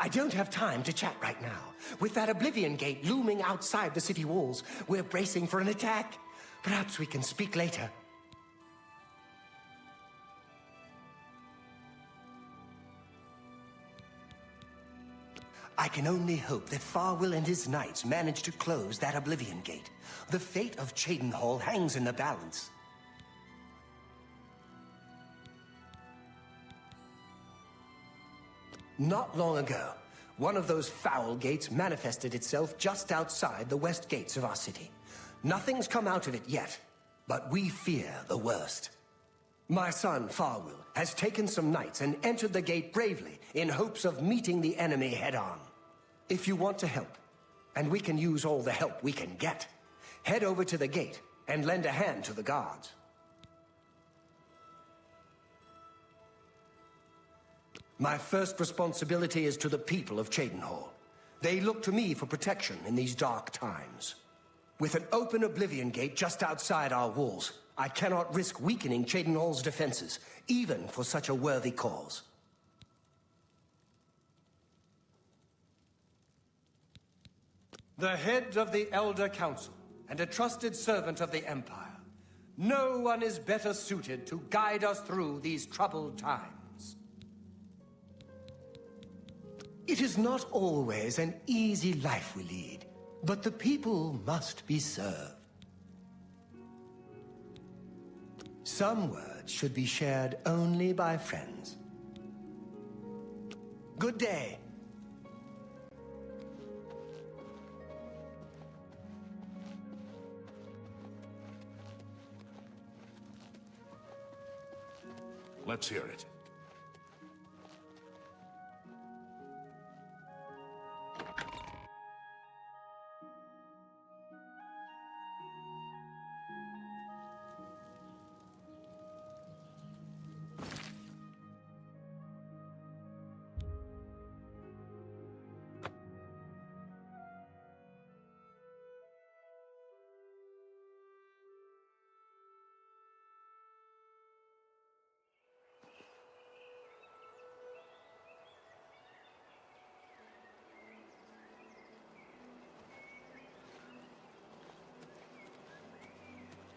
I don't have time to chat right now. With that Oblivion gate looming outside the city walls, we're bracing for an attack. Perhaps we can speak later. I can only hope that Farwell and his knights manage to close that Oblivion gate. The fate of Cheydinhal hangs in the balance. Not long ago, one of those foul gates manifested itself just outside the west gates of our city. Nothing's come out of it yet, but we fear the worst. My son, Farwell, has taken some knights and entered the gate bravely in hopes of meeting the enemy head-on. If you want to help, and we can use all the help we can get, head over to the gate and lend a hand to the guards. My first responsibility is to the people of Cheydinhal. They look to me for protection in these dark times. With an open Oblivion gate just outside our walls, I cannot risk weakening Cheydinhal's defenses, even for such a worthy cause. The head of the Elder Council, and a trusted servant of the Empire. No one is better suited to guide us through these troubled times. It is not always an easy life we lead, but the people must be served. Some words should be shared only by friends. Good day. Let's hear it.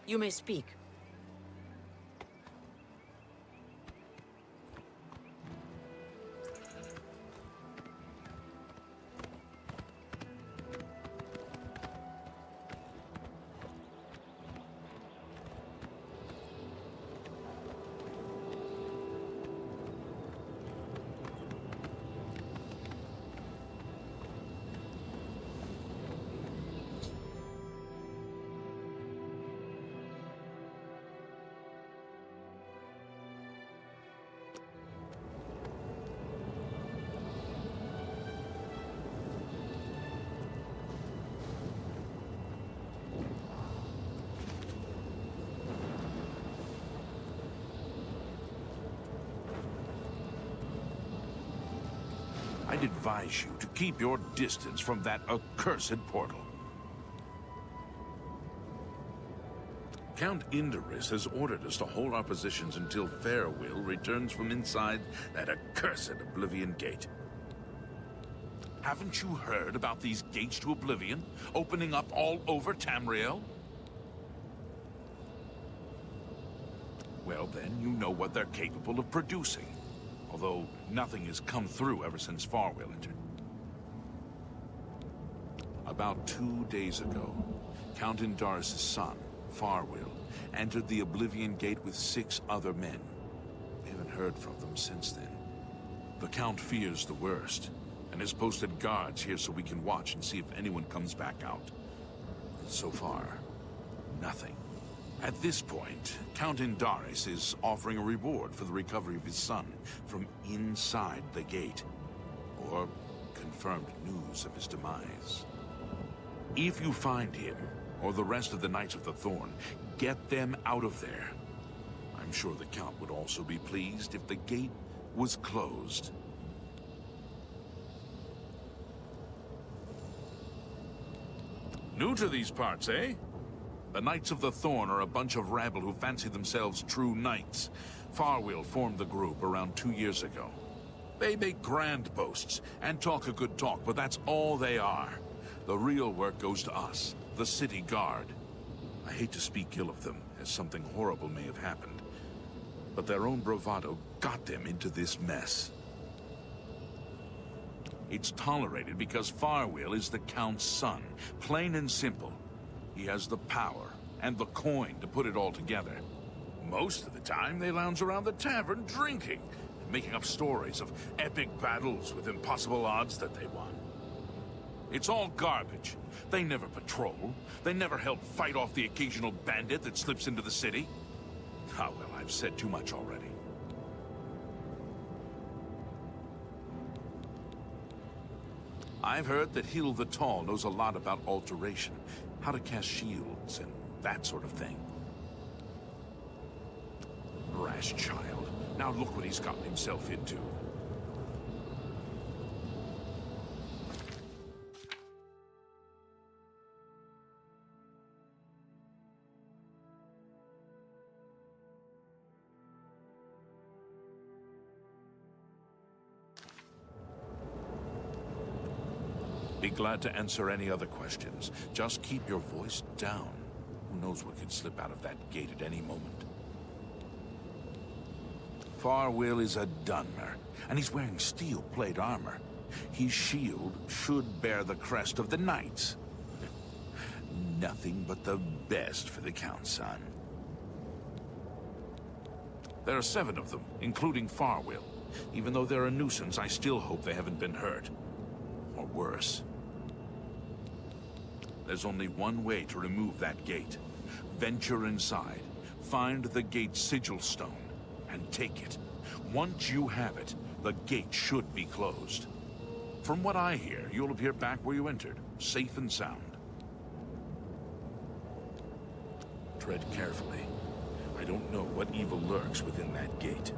You may speak. I'd advise you to keep your distance from that accursed portal. Count Indorus has ordered us to hold our positions until Farewell returns from inside that accursed Oblivion gate. Haven't you heard about these gates to Oblivion opening up all over Tamriel? Well, then you know what they're capable of producing. Although nothing has come through ever since Farwell entered. About 2 days ago, Count Indorus' son, Farwell, entered the Oblivion Gate with 6 other men. We haven't heard from them since then. The Count fears the worst, and has posted guards here so we can watch and see if anyone comes back out. So far, nothing. At this point, Count Indorus is offering a reward for the recovery of his son from inside the gate, or confirmed news of his demise. If you find him, or the rest of the Knights of the Thorn, get them out of there. I'm sure the Count would also be pleased if the gate was closed. New to these parts, eh? The Knights of the Thorn are a bunch of rabble who fancy themselves true knights. Farwell formed the group around 2 years ago. They make grand boasts and talk a good talk, but that's all they are. The real work goes to us, the city guard. I hate to speak ill of them, as something horrible may have happened, but their own bravado got them into this mess. It's tolerated because Farwell is the Count's son, plain and simple. He has the power and the coin to put it all together. Most of the time, they lounge around the tavern drinking, making up stories of epic battles with impossible odds that they won. It's all garbage. They never patrol. They never help fight off the occasional bandit that slips into the city. Ah, well, I've said too much already. I've heard that Hill the Tall knows a lot about alteration, how to cast shields, and that sort of thing. Brash child. Now look what he's gotten himself into. Be glad to answer any other questions. Just keep your voice down. Who knows what could slip out of that gate at any moment. Farwell is a Dunmer, and he's wearing steel plate armor. His shield should bear the crest of the Knights. Nothing but the best for the Count's son. There are 7 of them, including Farwell. Even though they're a nuisance, I still hope they haven't been hurt. Or worse. There's only one way to remove that gate. Venture inside, find the gate's sigil stone, and take it. Once you have it, the gate should be closed. From what I hear, you'll appear back where you entered, safe and sound. Tread carefully. I don't know what evil lurks within that gate.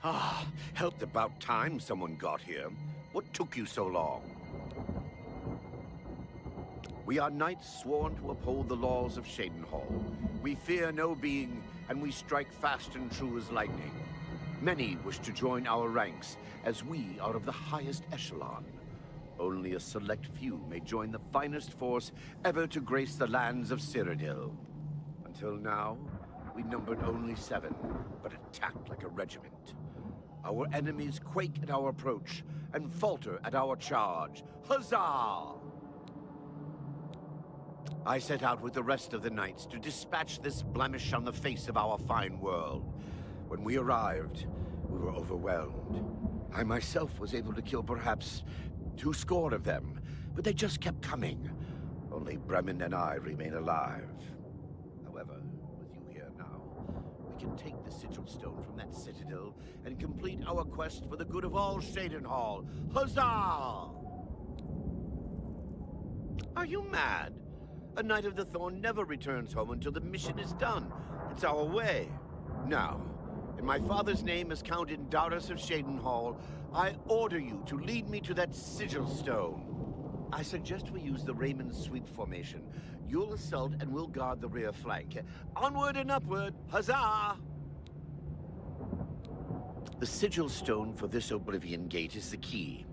Ah, helped about time someone got here. What took you so long? We are knights sworn to uphold the laws of Shadenhall. We fear no being, and we strike fast and true as lightning. Many wish to join our ranks, as we are of the highest echelon. Only a select few may join the finest force ever to grace the lands of Cyrodiil. Until now, we numbered only 7, but attacked like a regiment. Our enemies quake at our approach, and falter at our charge. Huzzah! I set out with the rest of the knights to dispatch this blemish on the face of our fine world. When we arrived, we were overwhelmed. I myself was able to kill perhaps 2 score of them, but they just kept coming. Only Bremen and I remain alive. However, with you here now, we can take the sigil stone from that citadel and complete our quest for the good of all Shadenhall. Huzzah! Are you mad? A Knight of the Thorn never returns home until the mission is done. It's our way. Now, in my father's name as Count Indaris of Shadenhall, I order you to lead me to that sigil stone. I suggest we use the Raymond Sweep formation. You'll assault and we'll guard the rear flank. Onward and upward! Huzzah! The sigil stone for this Oblivion gate is the key.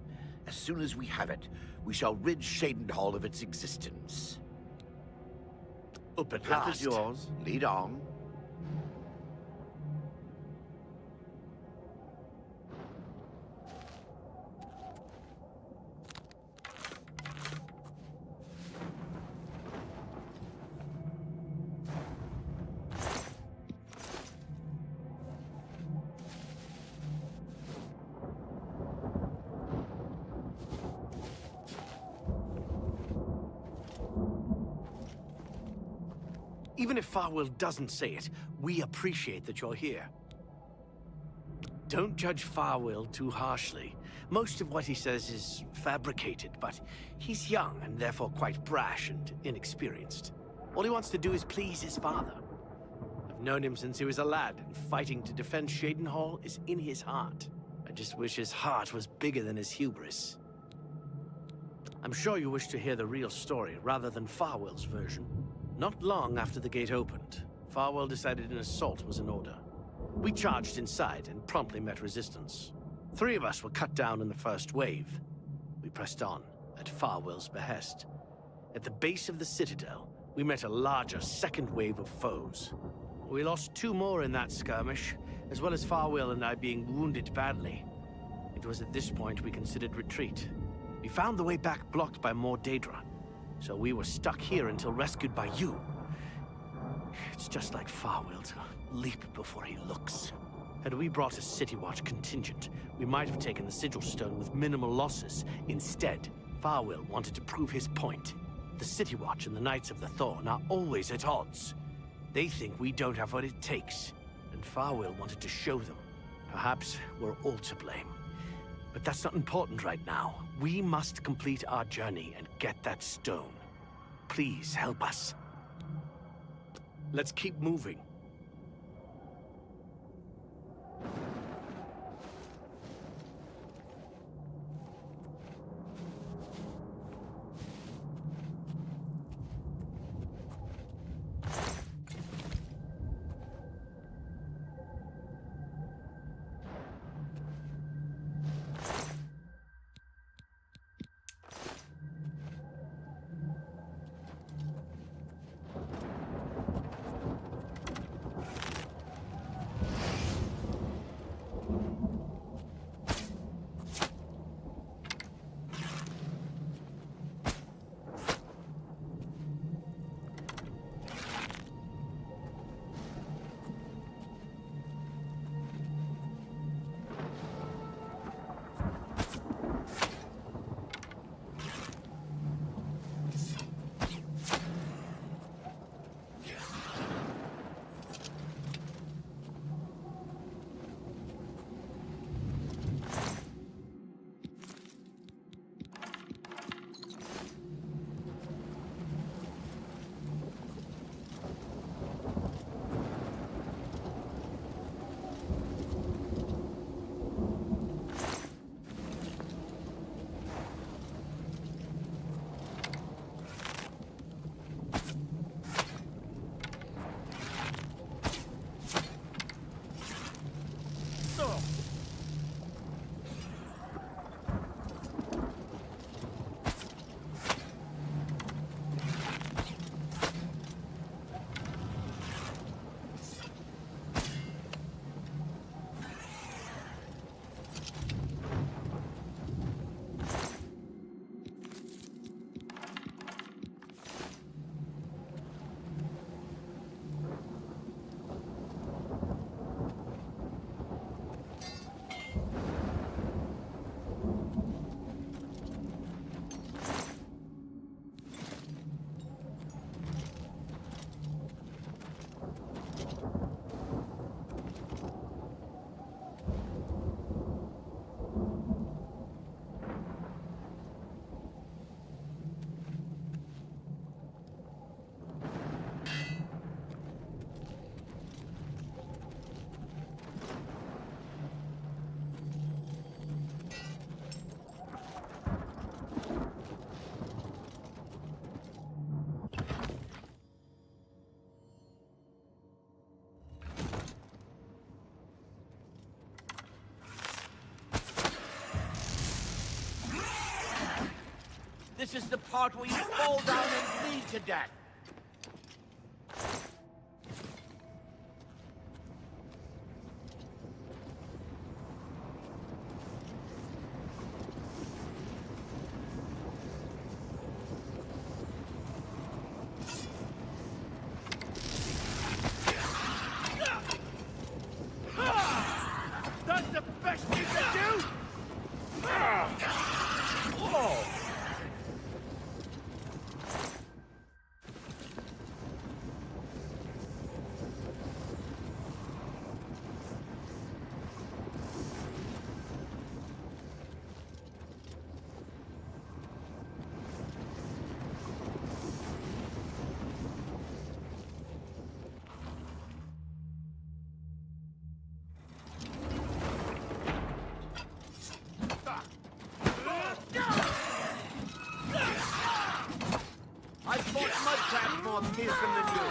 As soon as we have it, we shall rid Shadenhall of its existence. Up at Path last. is yours. Lead on. Even if Farwell doesn't say it, we appreciate that you're here. Don't judge Farwell too harshly. Most of what he says is fabricated, but he's young and therefore quite brash and inexperienced. All he wants to do is please his father. I've known him since he was a lad, and fighting to defend Shadenhall is in his heart. I just wish his heart was bigger than his hubris. I'm sure you wish to hear the real story rather than Farwell's version. Not long after the gate opened, Farwell decided an assault was in order. We charged inside and promptly met resistance. 3 of us were cut down in the first wave. We pressed on, at Farwell's behest. At the base of the citadel, we met a larger second wave of foes. We lost 2 more in that skirmish, as well as Farwell and I being wounded badly. It was at this point we considered retreat. We found the way back blocked by more Daedra, so we were stuck here until rescued by you. It's just like Farwell to leap before he looks. Had we brought a City Watch contingent, we might have taken the Sigil Stone with minimal losses. Instead, Farwell wanted to prove his point. The City Watch and the Knights of the Thorn are always at odds. They think we don't have what it takes, and Farwell wanted to show them. Perhaps we're all to blame. But that's not important right now. We must complete our journey and get that stone. Please help us. Let's keep moving. This is the part where you fall down and bleed to death. That's the best you can do! Whoa! I fought mud crabs more fearsome than you.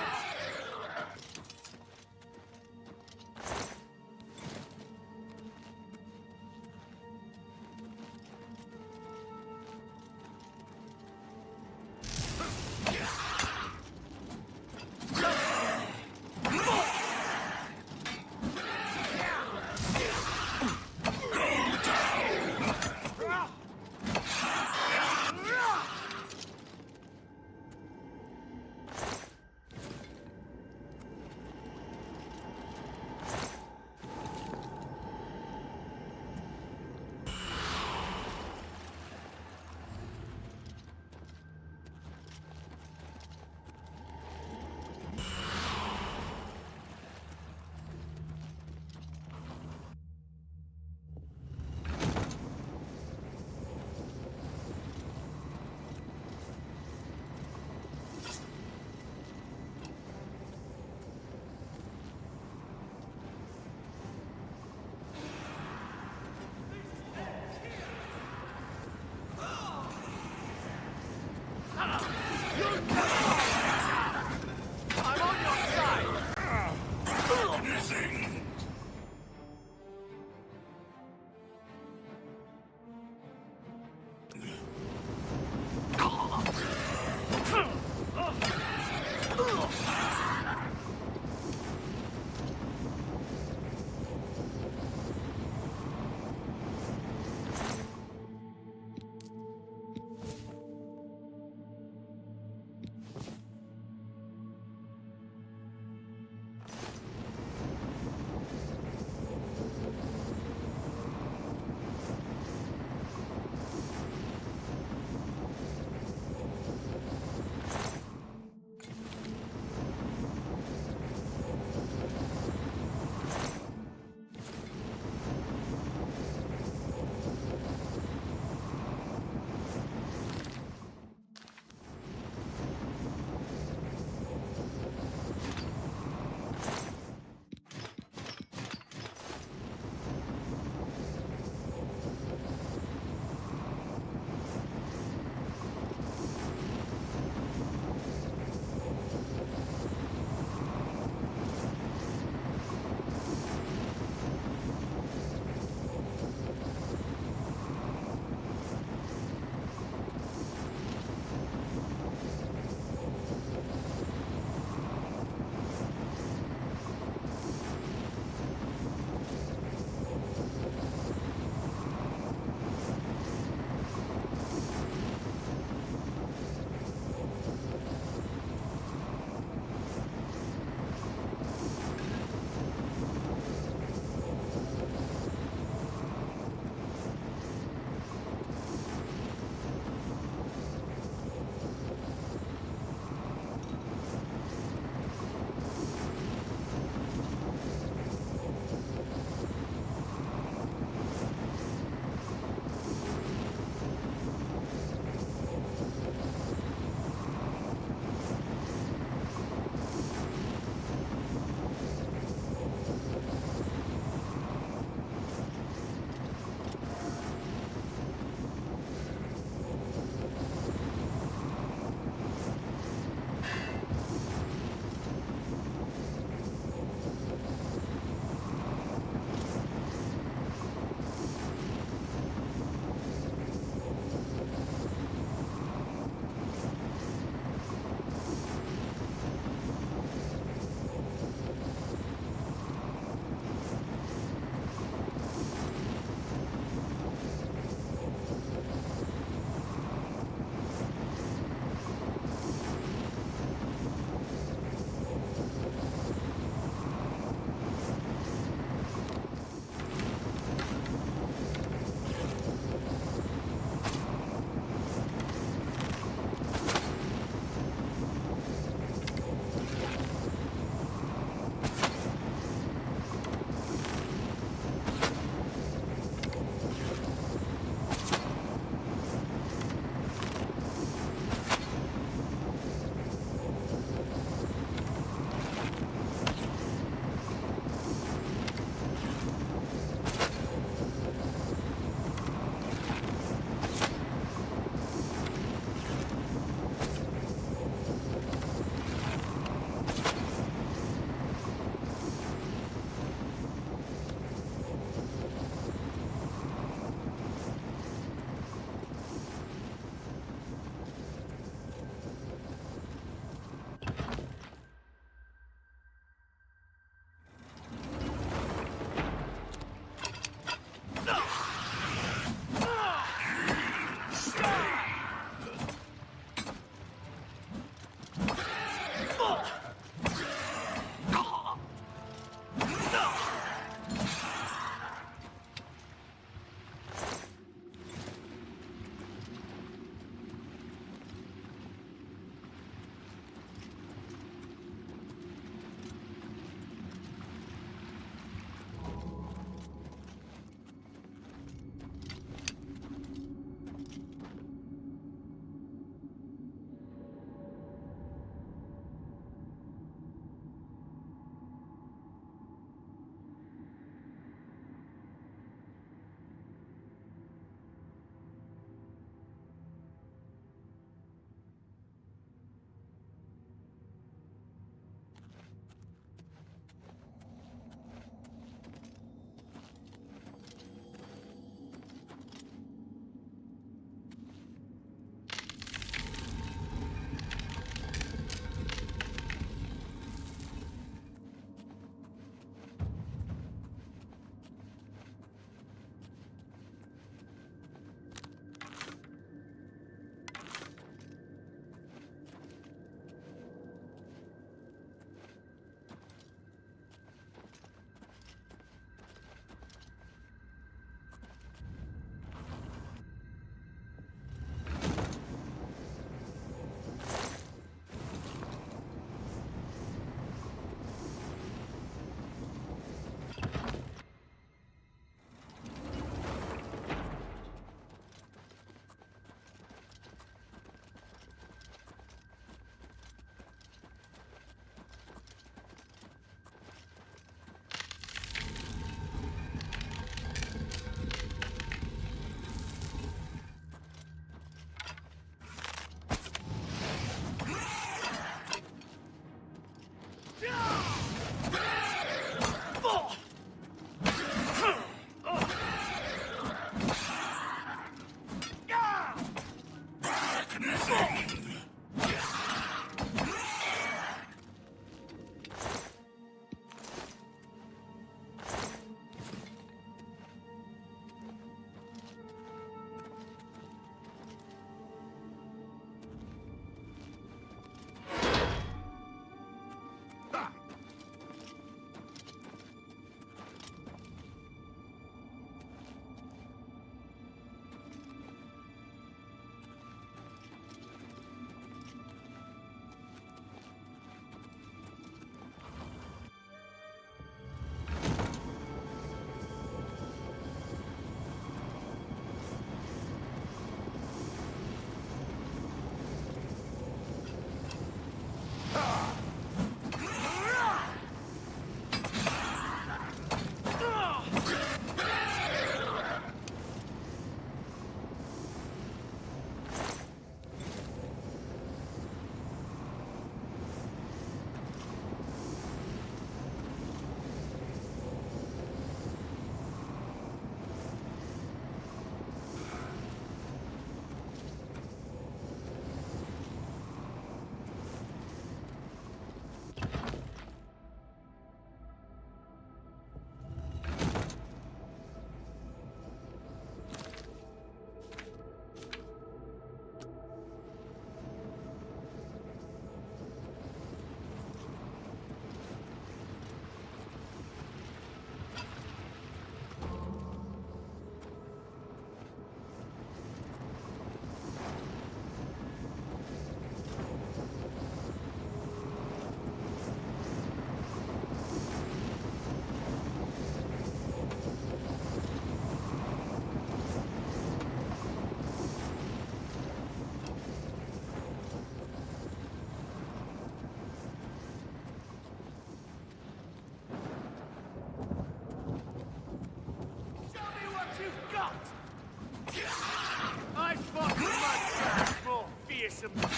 fearsome than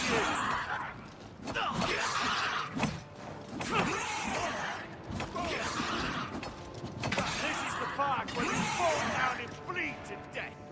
you. This is the part where you fall down and bleed to death.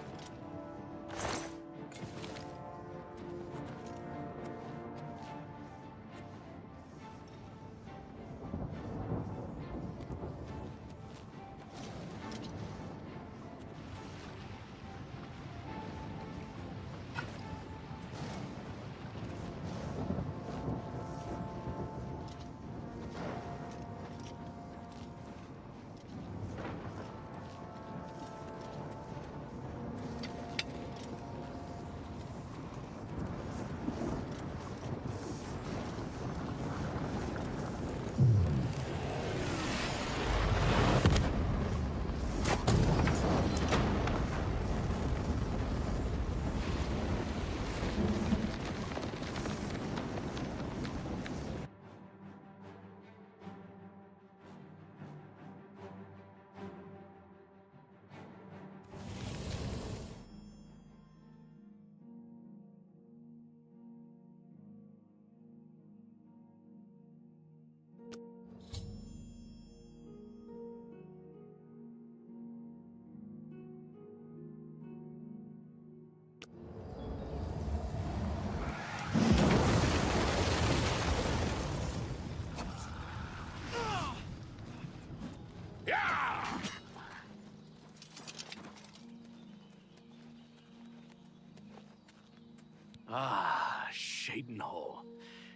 Ah, Shaden Hall.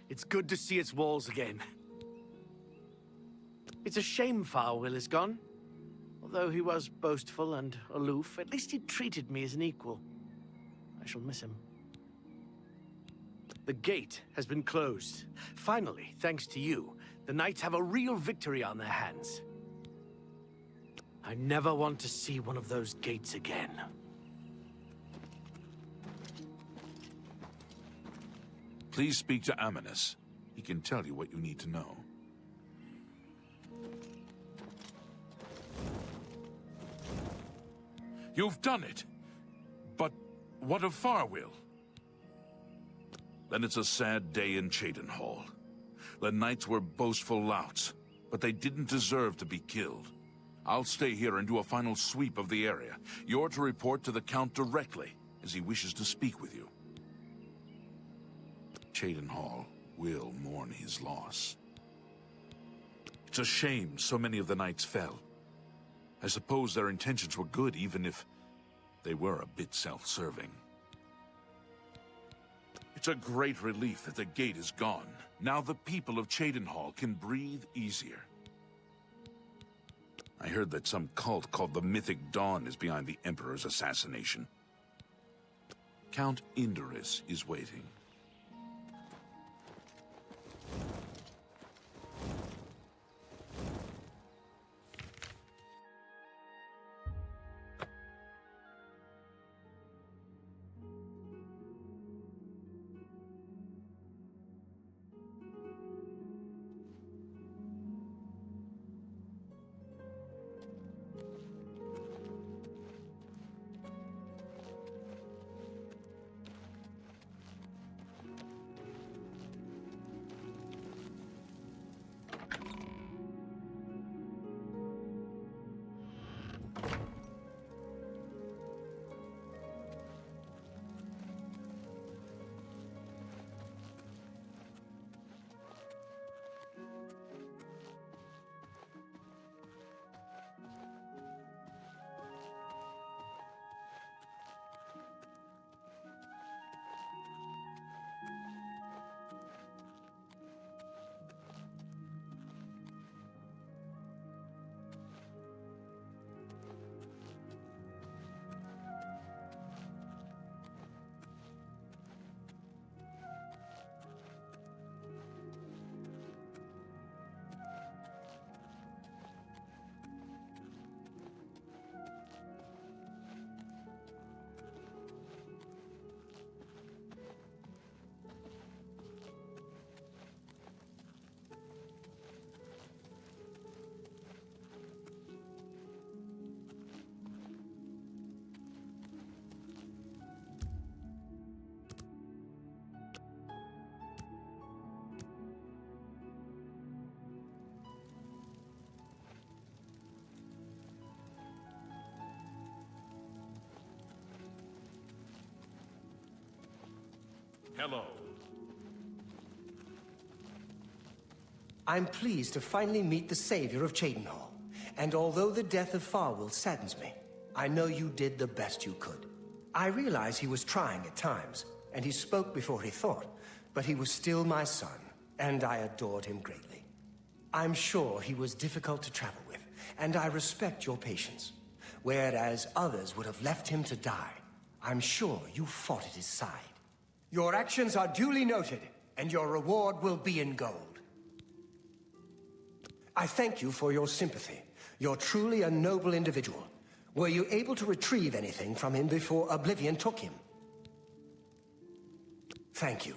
It's good to see its walls again. It's a shame Farwell is gone. Although he was boastful and aloof, at least he treated me as an equal. I shall miss him. The gate has been closed. Finally, thanks to you, the Knights have a real victory on their hands. I never want to see one of those gates again. Please speak to Amanus. He can tell you what you need to know. You've done it! But what of Farwell? Then it's a sad day in Cheydinhall. The Knights were boastful louts, but they didn't deserve to be killed. I'll stay here and do a final sweep of the area. You're to report to the Count directly, as he wishes to speak with you. Cheydinhal will mourn his loss. It's a shame so many of the knights fell. I suppose their intentions were good, even if they were a bit self-serving. It's a great relief that the gate is gone. Now the people of Cheydinhal can breathe easier. I heard that some cult called the Mythic Dawn is behind the Emperor's assassination. Count Indorus is waiting. Hello. I'm pleased to finally meet the savior of Cheydinhal. And although the death of Farwell saddens me, I know you did the best you could. I realize he was trying at times, and he spoke before he thought, but he was still my son, and I adored him greatly. I'm sure he was difficult to travel with, and I respect your patience. Whereas others would have left him to die, I'm sure you fought at his side. Your actions are duly noted, and your reward will be in gold. I thank you for your sympathy. You're truly a noble individual. Were you able to retrieve anything from him before Oblivion took him? Thank you.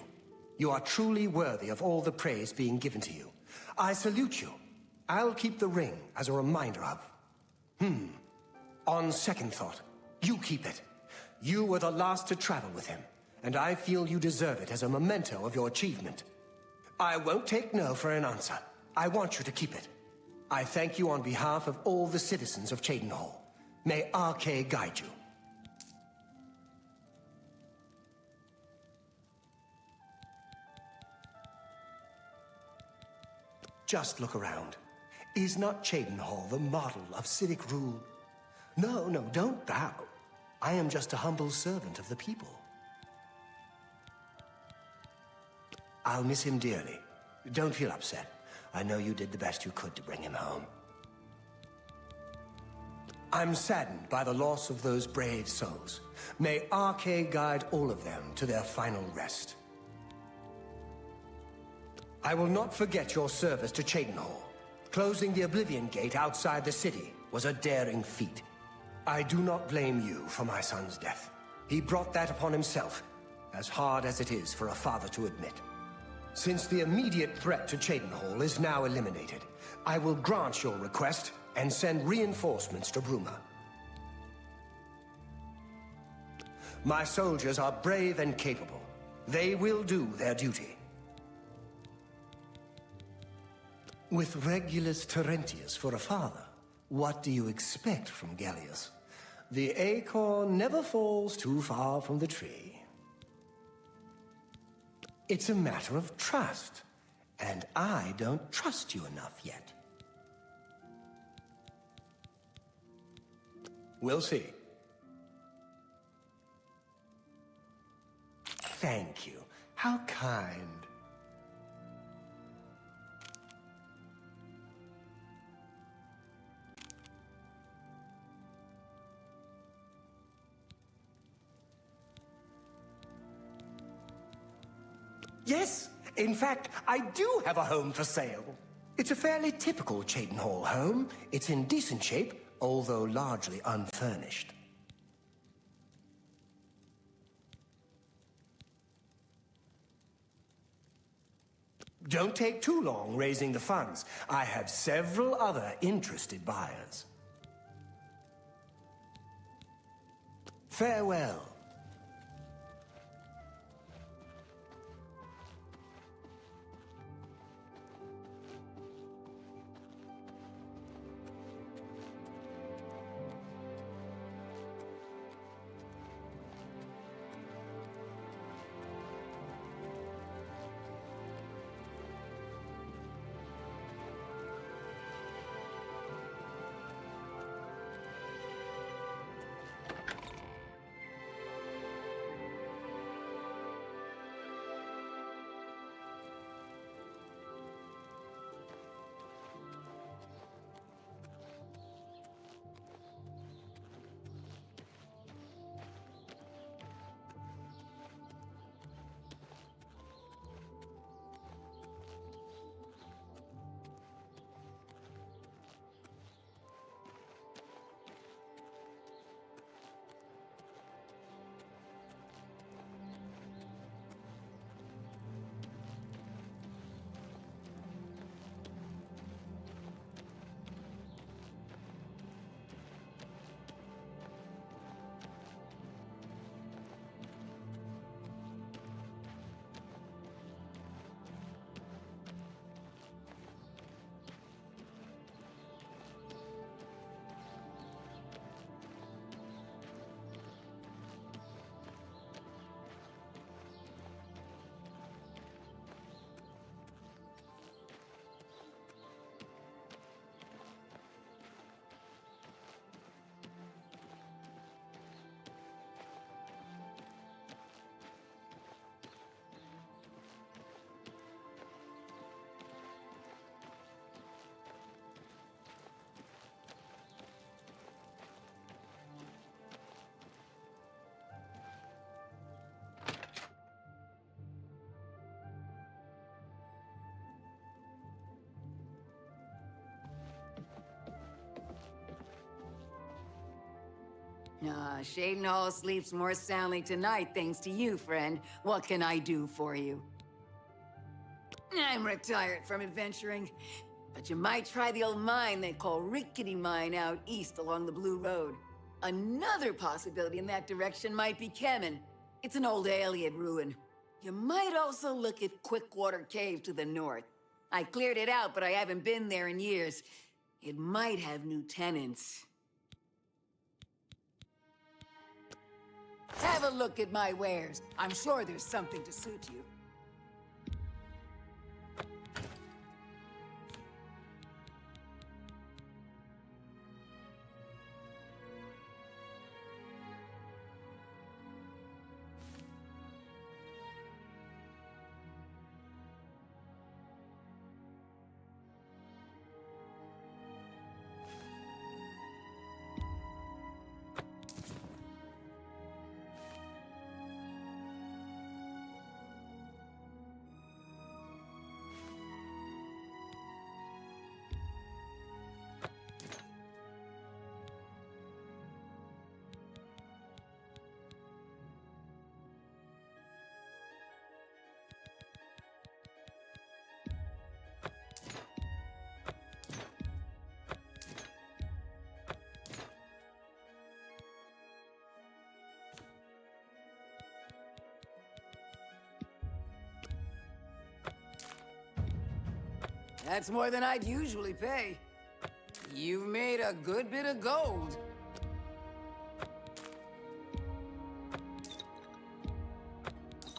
You are truly worthy of all the praise being given to you. I salute you. I'll keep the ring as a reminder of... On second thought, you keep it. You were the last to travel with him, and I feel you deserve it as a memento of your achievement. I won't take no for an answer. I want you to keep it. I thank you on behalf of all the citizens of Cheydinhal. May Archay guide you. Just look around. Is not Cheydinhal the model of civic rule? No, don't bow. I am just a humble servant of the people. I'll miss him dearly. Don't feel upset. I know you did the best you could to bring him home. I'm saddened by the loss of those brave souls. May Archay guide all of them to their final rest. I will not forget your service to Cheydinhal. Closing the Oblivion Gate outside the city was a daring feat. I do not blame you for my son's death. He brought that upon himself, as hard as it is for a father to admit. Since the immediate threat to Cheydinhal is now eliminated, I will grant your request and send reinforcements to Bruma. My soldiers are brave and capable. They will do their duty. With Regulus Terentius for a father, What do you expect from Gallius? The acorn never falls too far from the tree. It's a matter of trust, and I don't trust you enough yet. We'll see. Thank you. How kind. Yes, in fact, I do have a home for sale. It's a fairly typical Cheydinhall home. It's in decent shape, although largely unfurnished. Don't take too long raising the funds. I have several other interested buyers. Farewell. Cheydinhall sleeps more soundly tonight, thanks to you, friend. What can I do for you? I'm retired from adventuring, but you might try the old mine they call Rickety Mine out east along the Blue Road. Another possibility in that direction might be Kemen. It's an old Aliad ruin. You might also look at Quickwater Cave to the north. I cleared it out, but I haven't been there in years. It might have new tenants. Have a look at my wares. I'm sure there's something to suit you. That's more than I'd usually pay. You've made a good bit of gold.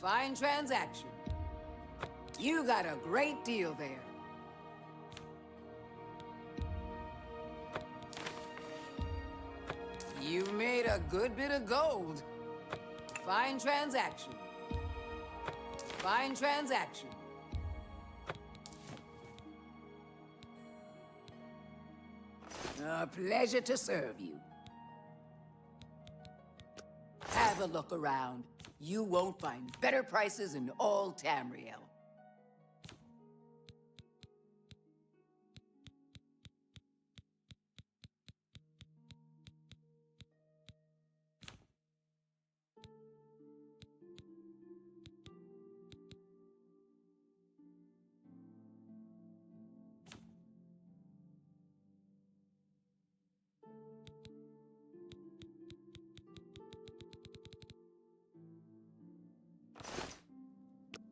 Fine transaction. You got a great deal there. You've made a good bit of gold. Fine transaction. Fine transaction. A pleasure to serve you. Have a look around. You won't find better prices in all Tamriel.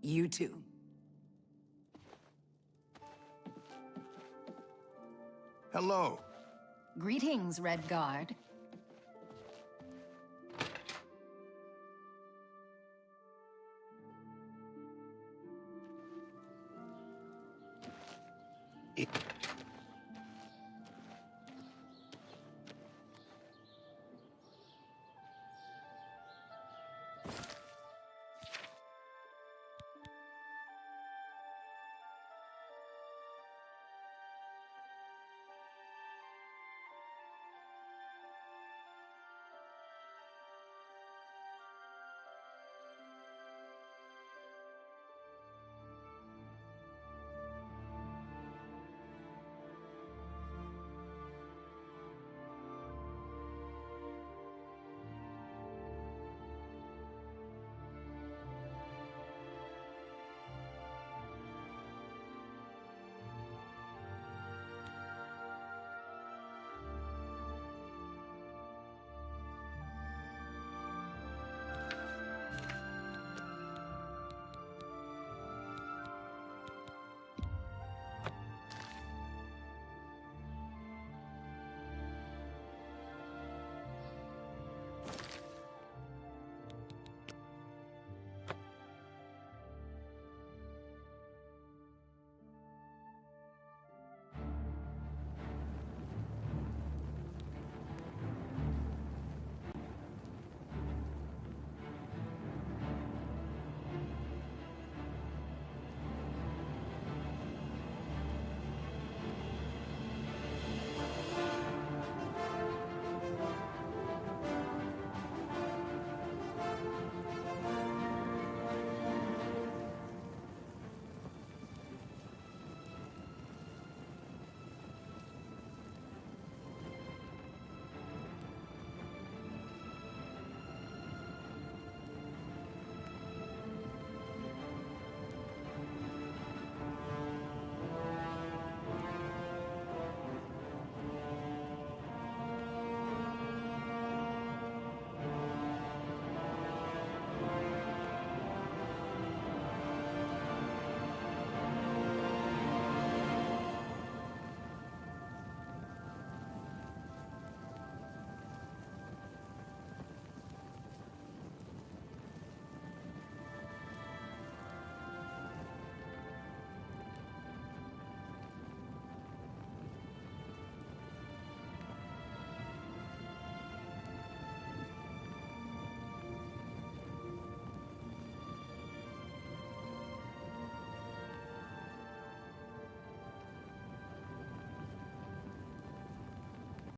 You too. Hello. Greetings, Red Guard.